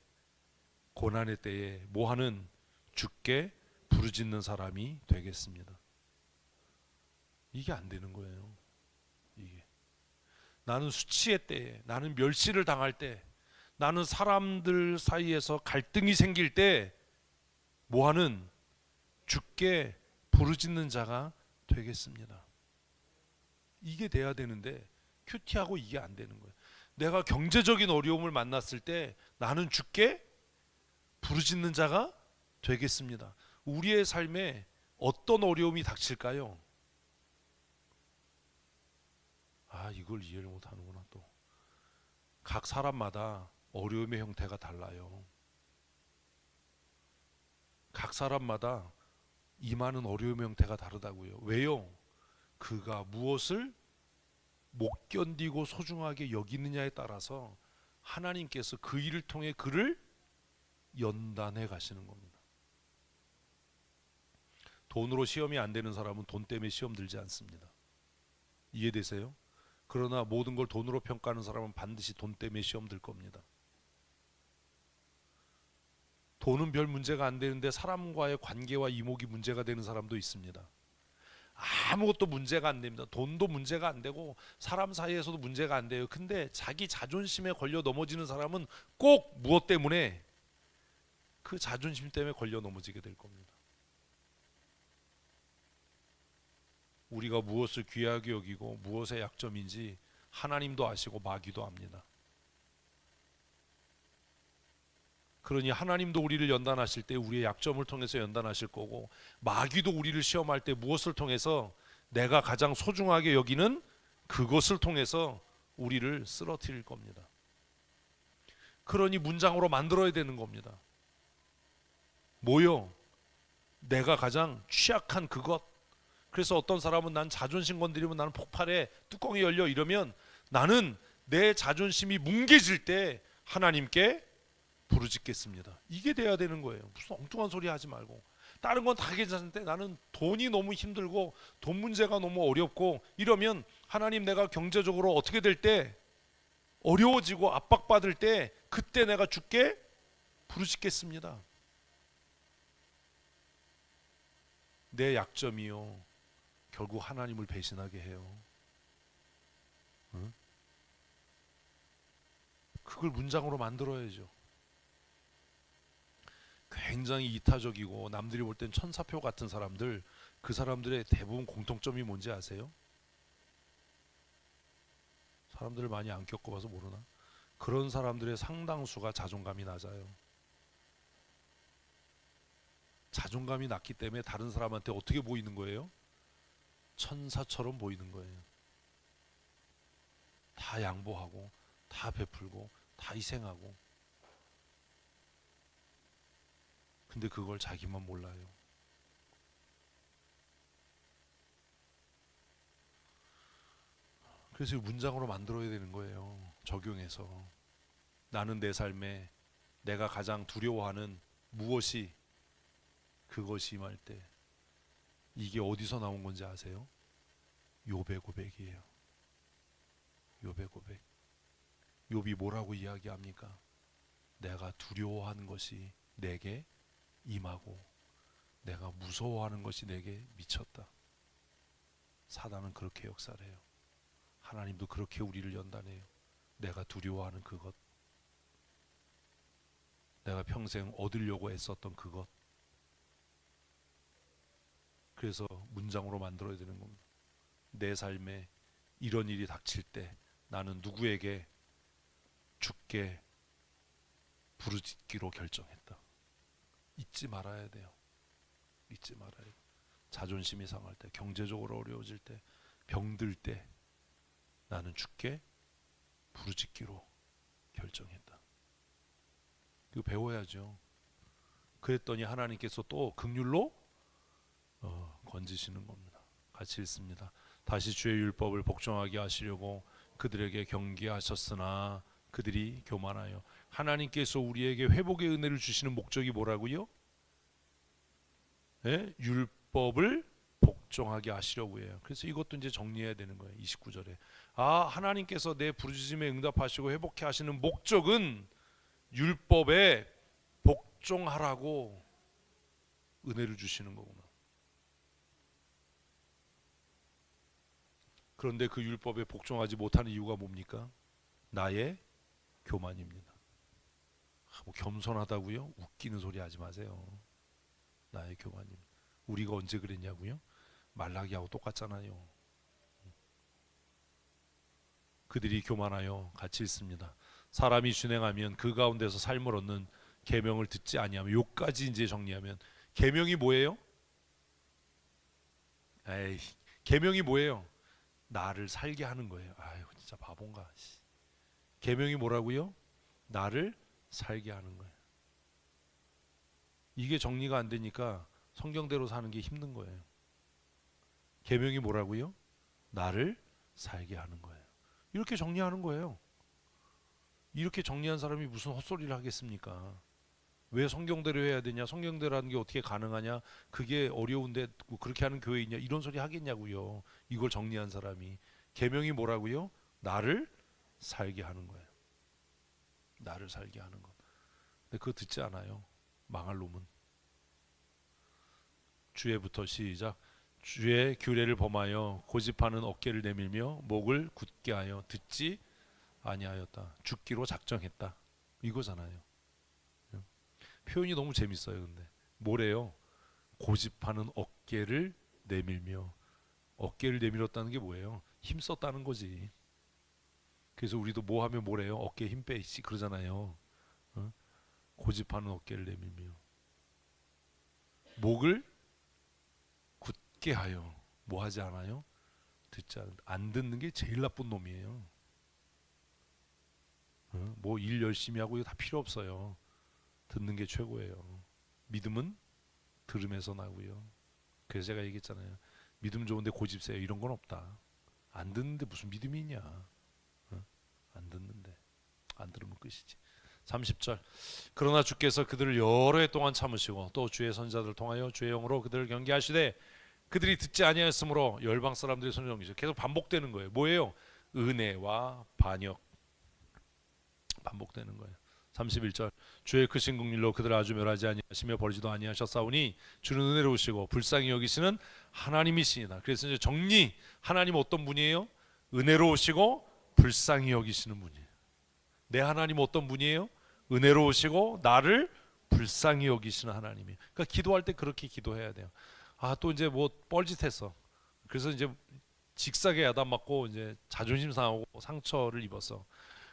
고난의 때에 뭐하는 주께 부르짖는 사람이 되겠습니다. 이게 안 되는 거예요. 이게 나는 수치의 때에, 나는 멸시를 당할 때, 나는 사람들 사이에서 갈등이 생길 때 뭐하는 주께 부르짖는 자가 되겠습니다. 이게 돼야 되는데 큐티하고 이게 안 되는 거예요. 내가 경제적인 어려움을 만났을 때 나는 주께 부르짖는 자가 되겠습니다. 우리의 삶에 어떤 어려움이 닥칠까요? 아, 이걸 이해를 못하는구나. 또 각 사람마다 어려움의 형태가 달라요. 각 사람마다 임하는 어려움의 형태가 다르다고요. 왜요? 그가 무엇을 못 견디고 소중하게 여기느냐에 따라서 하나님께서 그 일을 통해 그를 연단해 가시는 겁니다. 돈으로 시험이 안 되는 사람은 돈 때문에 시험 들지 않습니다. 이해되세요? 그러나 모든 걸 돈으로 평가하는 사람은 반드시 돈 때문에 시험 들 겁니다. 돈은 별 문제가 안 되는데 사람과의 관계와 이목이 문제가 되는 사람도 있습니다. 아무것도 문제가 안 됩니다. 돈도 문제가 안 되고 사람 사이에서도 문제가 안 돼요. 근데 자기 자존심에 걸려 넘어지는 사람은 꼭 무엇 때문에? 그 자존심 때문에 걸려 넘어지게 될 겁니다. 우리가 무엇을 귀하게 여기고 무엇의 약점인지 하나님도 아시고 마귀도 압니다. 그러니 하나님도 우리를 연단하실 때 우리의 약점을 통해서 연단하실 거고, 마귀도 우리를 시험할 때 무엇을 통해서? 내가 가장 소중하게 여기는 그것을 통해서 우리를 쓰러뜨릴 겁니다. 그러니 문장으로 만들어야 되는 겁니다. 뭐요? 내가 가장 취약한 그것. 그래서 어떤 사람은 난 자존심 건드리면 나는 폭발해, 뚜껑이 열려, 이러면 나는 내 자존심이 뭉개질 때 하나님께 부르짖겠습니다. 이게 돼야 되는 거예요. 무슨 엉뚱한 소리 하지 말고. 다른 건 다 괜찮은데 나는 돈이 너무 힘들고 돈 문제가 너무 어렵고 이러면 하나님, 내가 경제적으로 어떻게 될 때, 어려워지고 압박받을 때 그때 내가 주께 부르짖겠습니다. 내 약점이요 결국 하나님을 배신하게 해요. 응? 그걸 문장으로 만들어야죠. 굉장히 이타적이고 남들이 볼 땐 천사표 같은 사람들, 그 사람들의 대부분 공통점이 뭔지 아세요? 사람들을 많이 안 겪어봐서 모르나? 그런 사람들의 상당수가 자존감이 낮아요. 자존감이 낮기 때문에 다른 사람한테 어떻게 보이는 거예요? 천사처럼 보이는 거예요. 다 양보하고 다 베풀고 다 희생하고. 근데 그걸 자기만 몰라요. 그래서 문장으로 만들어야 되는 거예요. 적용해서. 나는 내 삶에 내가 가장 두려워하는 무엇이, 그것이 임할 때. 이게 어디서 나온 건지 아세요? 욥의 고백이에요. 욥의 고백. 욥이 뭐라고 이야기합니까? 내가 두려워하는 것이 내게 임하고 내가 무서워하는 것이 내게 미쳤다. 사단은 그렇게 역사를 해요. 하나님도 그렇게 우리를 연단해요. 내가 두려워하는 그것, 내가 평생 얻으려고 애썼던 그것. 그래서 문장으로 만들어야 되는 겁니다. 내 삶에 이런 일이 닥칠 때 나는 누구에게? 주께 부르짖기로 결정했다. 잊지 말아야 돼요. 잊지 말아야 돼요. 자존심이 상할 때, 경제적으로 어려워질 때, 병들 때 나는 주께 부르짖기로 결정했다. 이거 배워야죠. 그랬더니 하나님께서 또 긍휼로 건지시는 겁니다. 같이 읽습니다. 다시 주의 율법을 복종하게 하시려고 그들에게 경계하셨으나 그들이 교만하여. 하나님께서 우리에게 회복의 은혜를 주시는 목적이 뭐라고요? 예? 율법을 복종하게 하시려고 해요. 그래서 이것도 이제 정리해야 되는 거예요. 29절에 하나님께서 내 부르짖음에 응답하시고 회복해 하시는 목적은 율법에 복종하라고 은혜를 주시는 거구나. 그런데 그 율법에 복종하지 못하는 이유가 뭡니까? 나의 교만입니다. 뭐 겸손하다고요? 웃기는 소리 하지 마세요. 나의 교만입니다. 우리가 언제 그랬냐고요? 말라기하고 똑같잖아요. 그들이 교만하여. 같이 있습니다. 사람이 준행하면 그 가운데서 삶을 얻는 계명을 듣지 아니하면. 요까지 이제 정리하면 계명이 뭐예요? 에이, 계명이 뭐예요? 나를 살게 하는 거예요. 아유, 진짜 바본가. 계명이 뭐라고요? 나를 살게 하는 거예요. 이게 정리가 안 되니까 성경대로 사는 게 힘든 거예요. 계명이 뭐라고요? 나를 살게 하는 거예요. 이렇게 정리하는 거예요. 이렇게 정리한 사람이 무슨 헛소리를 하겠습니까? 왜 성경대로 해야 되냐? 성경대로 하는 게 어떻게 가능하냐? 그게 어려운데 그렇게 하는 교회 있냐? 이런 소리 하겠냐고요. 이걸 정리한 사람이. 계명이 뭐라고요? 나를 살게 하는 거예요. 나를 살게 하는 것. 근데 그거 듣지 않아요. 망할 놈은. 주에부터 시작. 주의 규례를 범하여 고집하는 어깨를 내밀며 목을 굳게 하여 듣지 아니하였다. 죽기로 작정했다. 이거잖아요. 표현이 너무 재밌어요. 근데 뭐래요? 고집하는 어깨를 내밀며. 어깨를 내밀었다는 게 뭐예요? 힘썼다는 거지. 그래서 우리도 뭐 하면 뭐래요? 어깨에 힘 빼지 그러잖아요. 고집하는 어깨를 내밀며 목을 굳게 하여. 뭐 하지 않아요? 듣지 안 듣는 게 제일 나쁜 놈이에요. 뭐 일 열심히 하고 이거 다 필요 없어요. 듣는 게 최고예요. 믿음은 들음에서 나고요. 그래서 제가 얘기했잖아요. 믿음 좋은데 고집 세요. 이런 건 없다. 안 듣는데 무슨 믿음이 있냐. 안 듣는데. 안 들으면 끝이지. 30절. 그러나 주께서 그들을 여러 해 동안 참으시고 또 주의 선지자들을 통하여 주의 영으로 그들을 경계하시되 그들이 듣지 아니하였으므로 열방 사람들의 손을 넘기시고. 계속 반복되는 거예요. 뭐예요? 은혜와 반역. 반복되는 거예요. 31절. 주의 크신 긍휼로 그들을 아주 멸하지 아니하시며 버리지도 아니하셨사오니 주는 은혜로우시고 불쌍히 여기시는 하나님이시니라. 그래서 이제 정리. 하나님 어떤 분이에요? 은혜로우시고 불쌍히 여기시는 분이에요. 내 하나님 어떤 분이에요? 은혜로우시고 나를 불쌍히 여기시는 하나님이에요. 그러니까 기도할 때 그렇게 기도해야 돼요. 또 이제 뭐 뻘짓했어. 그래서 이제 직사게 야단 맞고 이제 자존심 상하고 상처를 입었어.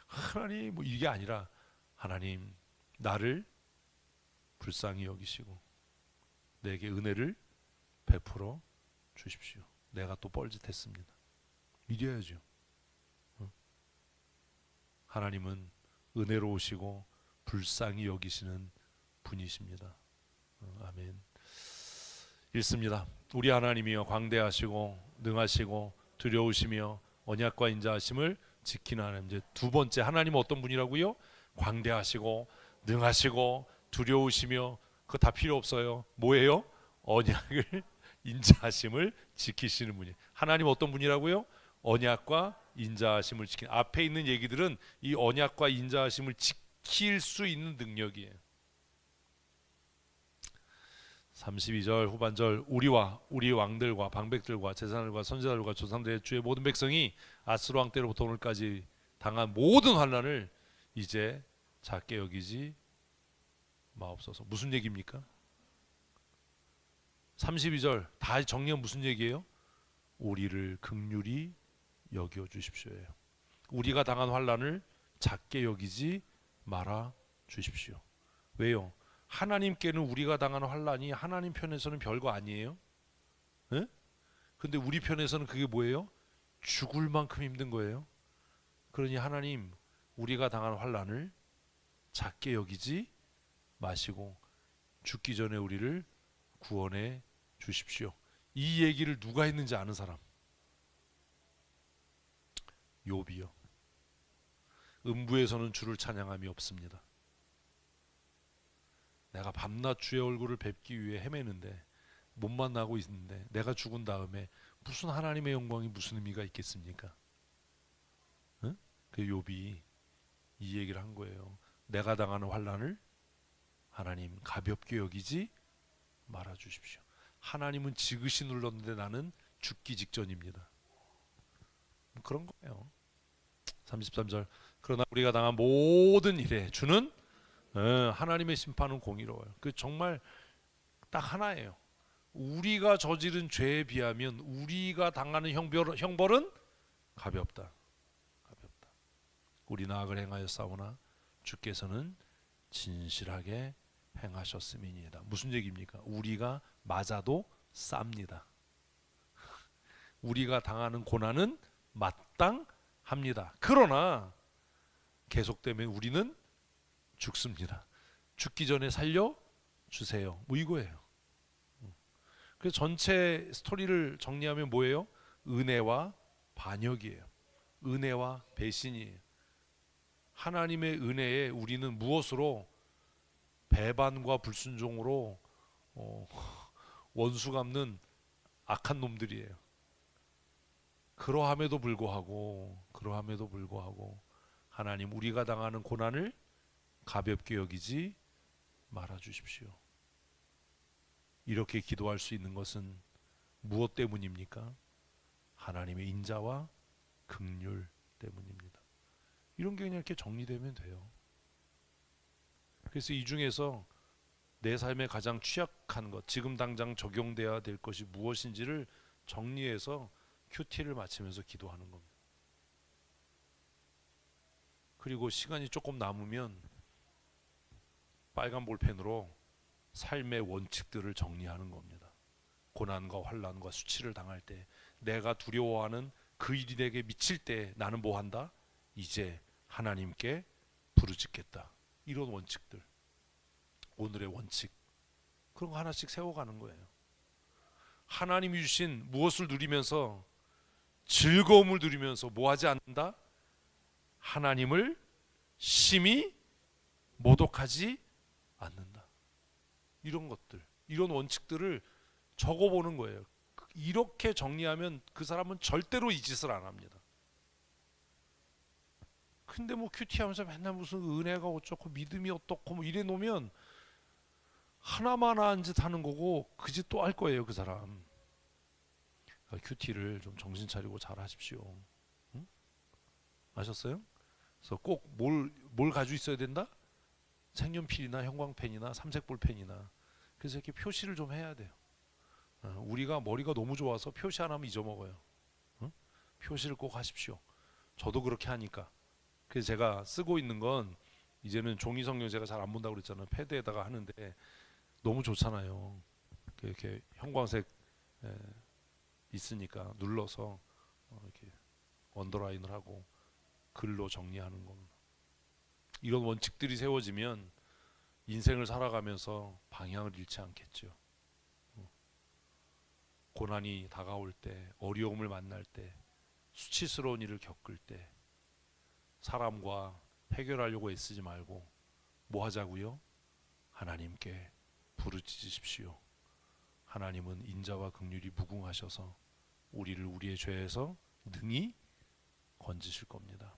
하나님 뭐 이게 아니라 하나님 나를 불쌍히 여기시고 내게 은혜를 베풀어 주십시오. 내가 또 뻘짓했습니다. 이래야죠. 하나님은 은혜로우시고 불쌍히 여기시는 분이십니다. 아멘. 읽습니다. 우리 하나님이여 광대하시고 능하시고 두려우시며 언약과 인자하심을 지키는 하나님. 이제 두 번째 하나님은 어떤 분이라고요? 광대하시고 능하시고 두려우시며 그거 다 필요 없어요. 뭐예요? 언약을 인자하심을 지키시는 분이. 하나님 어떤 분이라고요? 언약과 인자하심을 지키는. 앞에 있는 얘기들은 이 언약과 인자하심을 지킬 수 있는 능력이에요. 32절 후반절. 우리와 우리 왕들과 방백들과 제사장들과 선지자들과 조상들의 주의 모든 백성이 아스로 왕 때로부터 오늘까지 당한 모든 환난을 이제 작게 여기지 마옵소서. 무슨 얘기입니까? 32절 다 정리하면 무슨 얘기예요? 우리를 긍휼히 여겨 주십시오예요. 우리가 당한 환난을 작게 여기지 말아 주십시오. 왜요? 하나님께는 우리가 당한 환난이 하나님 편에서는 별거 아니에요. 예? 근데 우리 편에서는 그게 뭐예요? 죽을 만큼 힘든 거예요. 그러니 하나님, 우리가 당한 환난을 작게 여기지 마시고 죽기 전에 우리를 구원해 주십시오. 이 얘기를 누가 했는지 아는 사람? 욥이요. 음부에서는 주를 찬양함이 없습니다. 내가 밤낮 주의 얼굴을 뵙기 위해 헤매는데 못 만나고 있는데 내가 죽은 다음에 무슨 하나님의 영광이 무슨 의미가 있겠습니까? 응? 그 욥이 이 얘기를 한 거예요. 내가 당하는 환난을 하나님 가볍게 여기지 말아 주십시오. 하나님은 지그시 눌렀는데 나는 죽기 직전입니다. 그런 거예요. 33절. 그러나 우리가 당한 모든 일에 주는 하나님의 심판은 공의로워요. 그 정말 딱 하나예요. 우리가 저지른 죄에 비하면 우리가 당하는 형벌은 가볍다. 가볍다. 우리는 악을 행하였사오나 주께서는 진실하게 행하셨음이니이다. 무슨 얘기입니까? 우리가 맞아도 쌉니다. 우리가 당하는 고난은 마땅합니다. 그러나 계속되면 우리는 죽습니다. 죽기 전에 살려 주세요. 뭐 이거예요. 그래서 전체 스토리를 정리하면 뭐예요? 은혜와 반역이에요. 은혜와 배신이에요. 하나님의 은혜에 우리는 무엇으로? 배반과 불순종으로 원수 갚는 악한 놈들이에요. 그러함에도 불구하고 하나님, 우리가 당하는 고난을 가볍게 여기지 말아 주십시오. 이렇게 기도할 수 있는 것은 무엇 때문입니까? 하나님의 인자와 긍휼 때문입니다. 이런 게 그냥 이렇게 정리되면 돼요. 그래서 이 중에서 내 삶에 가장 취약한 것, 지금 당장 적용돼야 될 것이 무엇인지를 정리해서 큐티를 마치면서 기도하는 겁니다. 그리고 시간이 조금 남으면 빨간 볼펜으로 삶의 원칙들을 정리하는 겁니다. 고난과 환난과 수치를 당할 때, 내가 두려워하는 그 일이 내게 미칠 때 나는 뭐 한다? 이제 하나님께 부르짖겠다. 이런 원칙들, 오늘의 원칙, 그런 거 하나씩 세워가는 거예요. 하나님이 주신 무엇을 누리면서, 즐거움을 누리면서 뭐 하지 않는다? 하나님을 심히 모독하지 않는다. 이런 것들, 이런 원칙들을 적어보는 거예요. 이렇게 정리하면 그 사람은 절대로 이 짓을 안 합니다. 근데 뭐 큐티하면서 맨날 무슨 은혜가 어쩌고 믿음이 어떻고 뭐 이래 놓으면 하나만 한 짓 하는 거고 그 짓 또 할 거예요, 그 사람. 그러니까 큐티를 좀 정신 차리고 잘 하십시오. 응? 아셨어요? 그래서 꼭 뭘 가지고 있어야 된다? 색연필이나 형광펜이나 삼색 볼펜이나. 그래서 이렇게 표시를 좀 해야 돼요. 우리가 머리가 너무 좋아서 표시 하나면 잊어먹어요. 응? 표시를 꼭 하십시오. 저도 그렇게 하니까. 그래서 제가 쓰고 있는 건 이제는 종이 성경 제가 잘 안 본다고 그랬잖아요. 패드에다가 하는데 너무 좋잖아요. 이렇게 형광색 있으니까 눌러서 이렇게 언더라인을 하고 글로 정리하는 겁니다. 이런 원칙들이 세워지면 인생을 살아가면서 방향을 잃지 않겠죠. 고난이 다가올 때, 어려움을 만날 때, 수치스러운 일을 겪을 때 사람과 해결하려고 애쓰지 말고 뭐 하자고요? 하나님께 부르짖으십시오. 하나님은 인자와 긍휼이 무궁하셔서 우리를 우리의 죄에서 능히 건지실 겁니다.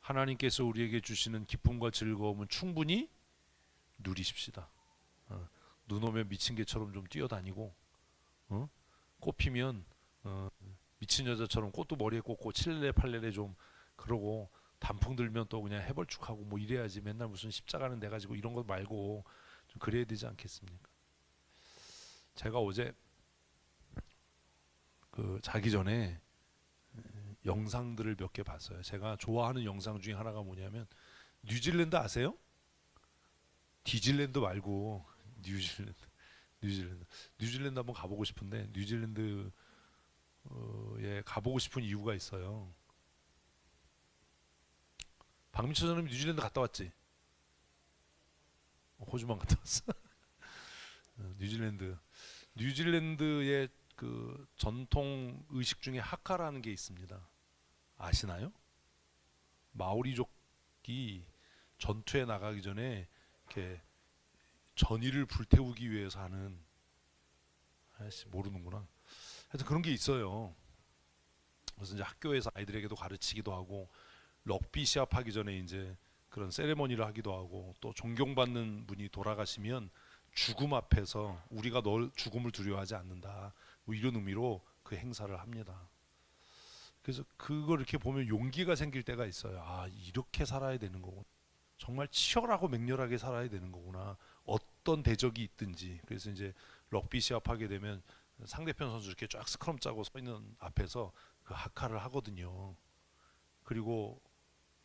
하나님께서 우리에게 주시는 기쁨과 즐거움은 충분히 누리십시다. 눈 오면 미친 개처럼 좀 뛰어다니고, 꽃 피면 미친 여자처럼 꽃도 머리에 꽂고 칠레 팔레레 좀 그러고, 단풍 들면 또 그냥 해벌쭉하고 뭐 이래야지. 맨날 무슨 십자가는 내 가지고 이런 것 말고 좀 그래야 되지 않겠습니까? 제가 어제 그 자기 전에 영상들을 몇 개 봤어요. 제가 좋아하는 영상 중에 하나가 뭐냐면, 뉴질랜드 아세요? 디질랜드 말고 뉴질랜드. 뉴질랜드 한번 가보고 싶은데 뉴질랜드에 가보고 싶은 이유가 있어요. 박민철 선생님 뉴질랜드 갔다 왔지? 호주만 갔다 왔어. 뉴질랜드의 그 전통 의식 중에 하카라는 게 있습니다. 아시나요? 마오리족이 전투에 나가기 전에 이렇게 전의를 불태우기 위해서 하는, 아씨 모르는구나. 하여튼 그런 게 있어요. 그래서 이제 학교에서 아이들에게도 가르치기도 하고 럭비 시합하기 전에 이제 그런 세레머니를 하기도 하고, 또 존경받는 분이 돌아가시면 죽음 앞에서 우리가 너 죽음을 두려워하지 않는다, 뭐 이런 의미로 그 행사를 합니다. 그래서 그걸 이렇게 보면 용기가 생길 때가 있어요. 아, 이렇게 살아야 되는 거구나. 정말 치열하고 맹렬하게 살아야 되는 거구나. 어떤 대적이 있든지. 그래서 이제 럭비 시합하게 되면 상대편 선수 이렇게 쫙 스크럼 짜고 서 있는 앞에서 그 하카를 하거든요. 그리고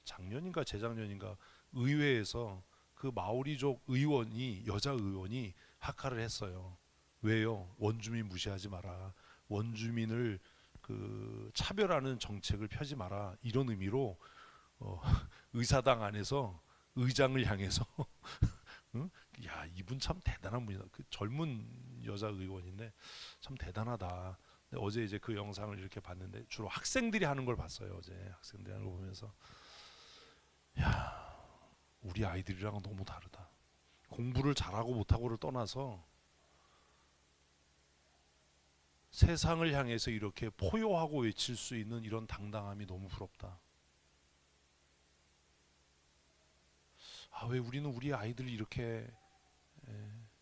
작년인가 재작년인가 의회에서 그 마오리족 의원이, 여자 의원이 하카를 했어요. 왜요? 원주민 무시하지 마라. 원주민을 그 차별하는 정책을 펴지 마라. 이런 의미로 의사당 안에서 의장을 향해서 응? 야, 이분 참 대단한 분이다. 그 젊은 여자 의원인데 참 대단하다. 근데 어제 이제 그 영상을 이렇게 봤는데 주로 학생들이 하는 걸 봤어요. 어제 학생들이 하는 거 보면서 야, 우리 아이들이랑은 너무 다르다. 공부를 잘하고 못하고를 떠나서 세상을 향해서 이렇게 포효하고 외칠 수 있는 이런 당당함이 너무 부럽다. 아, 왜 우리는 우리 아이들을 이렇게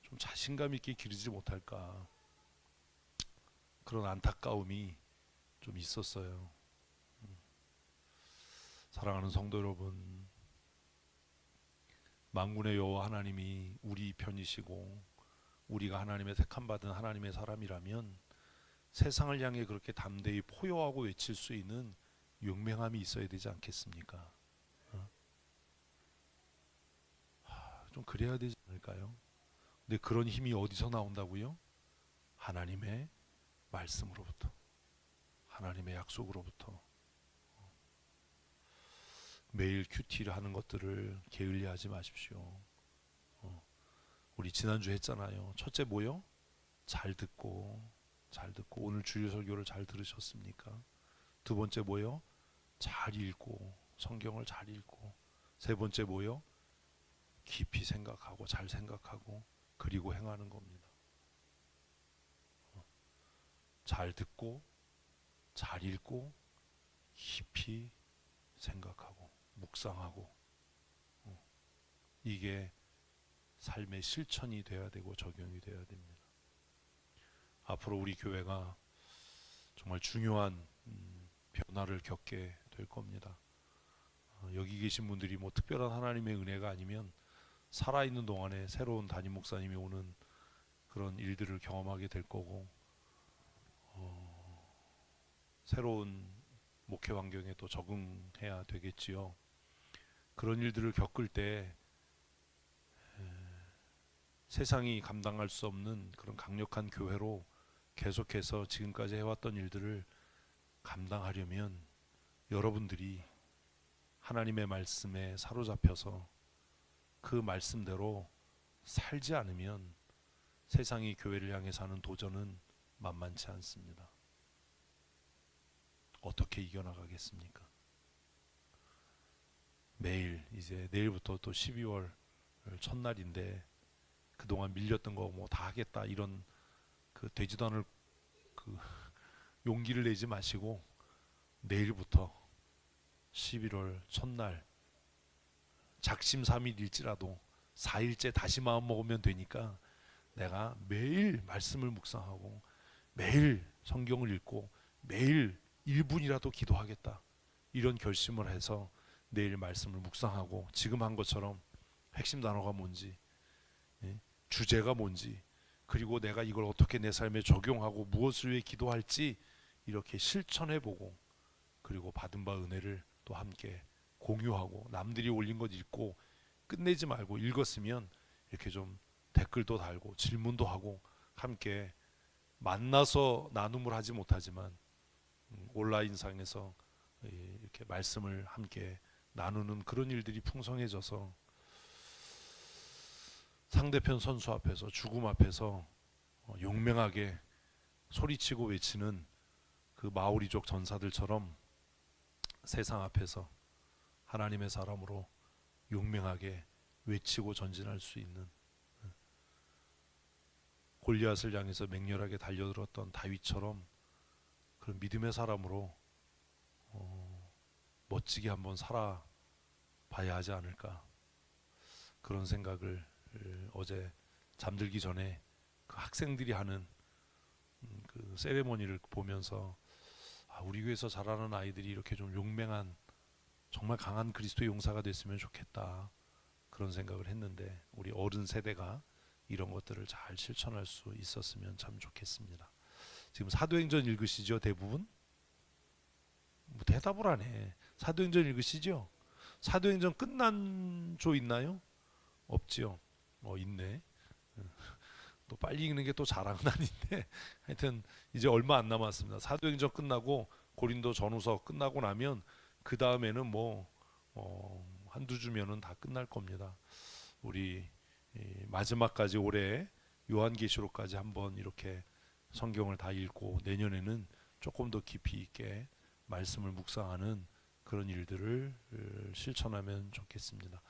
좀 자신감 있게 기르지 못할까? 그런 안타까움이 좀 있었어요. 사랑하는 성도 여러분, 만군의 여호와 하나님이 우리 편이시고 우리가 하나님의 택함 받은 하나님의 사람이라면 세상을 향해 그렇게 담대히 포효하고 외칠 수 있는 용맹함이 있어야 되지 않겠습니까? 좀 그래야 되지 않을까요? 근데 그런 힘이 어디서 나온다고요? 하나님의 말씀으로부터, 하나님의 약속으로부터. 매일 큐티를 하는 것들을 게을리하지 마십시오. 우리 지난주 했잖아요. 첫째 뭐요? 잘 듣고 오늘 주일 설교를 잘 들으셨습니까? 두 번째 뭐요? 잘 읽고, 성경을 잘 읽고. 세 번째 뭐요? 깊이 생각하고, 잘 생각하고, 그리고 행하는 겁니다. 잘 듣고, 잘 읽고, 깊이 생각하고, 묵상하고. 이게 삶의 실천이 돼야 되고 적용이 돼야 됩니다. 앞으로 우리 교회가 정말 중요한 변화를 겪게 될 겁니다. 여기 계신 분들이 뭐 특별한 하나님의 은혜가 아니면 살아있는 동안에 새로운 담임 목사님이 오는 그런 일들을 경험하게 될 거고, 새로운 목회 환경에 또 적응해야 되겠지요. 그런 일들을 겪을 때 세상이 감당할 수 없는 그런 강력한 교회로 계속해서 지금까지 해왔던 일들을 감당하려면 여러분들이 하나님의 말씀에 사로잡혀서 그 말씀대로 살지 않으면 세상이 교회를 향해 사는 도전은 만만치 않습니다. 어떻게 이겨나가겠습니까? 매일, 이제 내일부터 또 12월 첫날인데 그동안 밀렸던 거 뭐 다 하겠다 이런 그 되지도 않을 그 용기를 내지 마시고 내일부터 11월 첫날 작심삼일일지라도 4일째 다시 마음 먹으면 되니까 내가 매일 말씀을 묵상하고 매일 성경을 읽고 매일 1분이라도 기도하겠다, 이런 결심을 해서 내일 말씀을 묵상하고 지금 한 것처럼 핵심 단어가 뭔지, 주제가 뭔지, 그리고 내가 이걸 어떻게 내 삶에 적용하고 무엇을 위해 기도할지 이렇게 실천해보고, 그리고 받은 바 은혜를 또 함께 공유하고, 남들이 올린 것 읽고 끝내지 말고 읽었으면 이렇게 좀 댓글도 달고 질문도 하고 함께 만나서 나눔을 하지 못하지만 온라인상에서 이렇게 말씀을 함께 나누는 그런 일들이 풍성해져서 상대편 선수 앞에서 죽음 앞에서 용맹하게 소리치고 외치는 그 마오리족 전사들처럼 세상 앞에서 하나님의 사람으로 용맹하게 외치고 전진할 수 있는, 골리앗을 향해서 맹렬하게 달려들었던 다윗처럼 그런 믿음의 사람으로 멋지게 한번 살아봐야 하지 않을까, 그런 생각을 어제 잠들기 전에 그 학생들이 하는 그 세레모니를 보면서 우리 교회에서 자라는 아이들이 이렇게 좀 용맹한 정말 강한 그리스도의 용사가 됐으면 좋겠다, 그런 생각을 했는데 우리 어른 세대가 이런 것들을 잘 실천할 수 있었으면 참 좋겠습니다. 지금 사도행전 읽으시죠? 대부분? 뭐 대답을 안 해. 사도행전 읽으시죠? 사도행전 끝난 조 있나요? 없지요. 있네. 또 빨리 읽는 게 또 자랑은 아닌데 하여튼 이제 얼마 안 남았습니다. 사도행전 끝나고 고린도 전후서 끝나고 나면 그 다음에는 뭐 한두 주면은 다 끝날 겁니다. 우리 마지막까지 올해 요한계시록까지 한번 이렇게 성경을 다 읽고 내년에는 조금 더 깊이 있게 말씀을 묵상하는 그런 일들을 실천하면 좋겠습니다.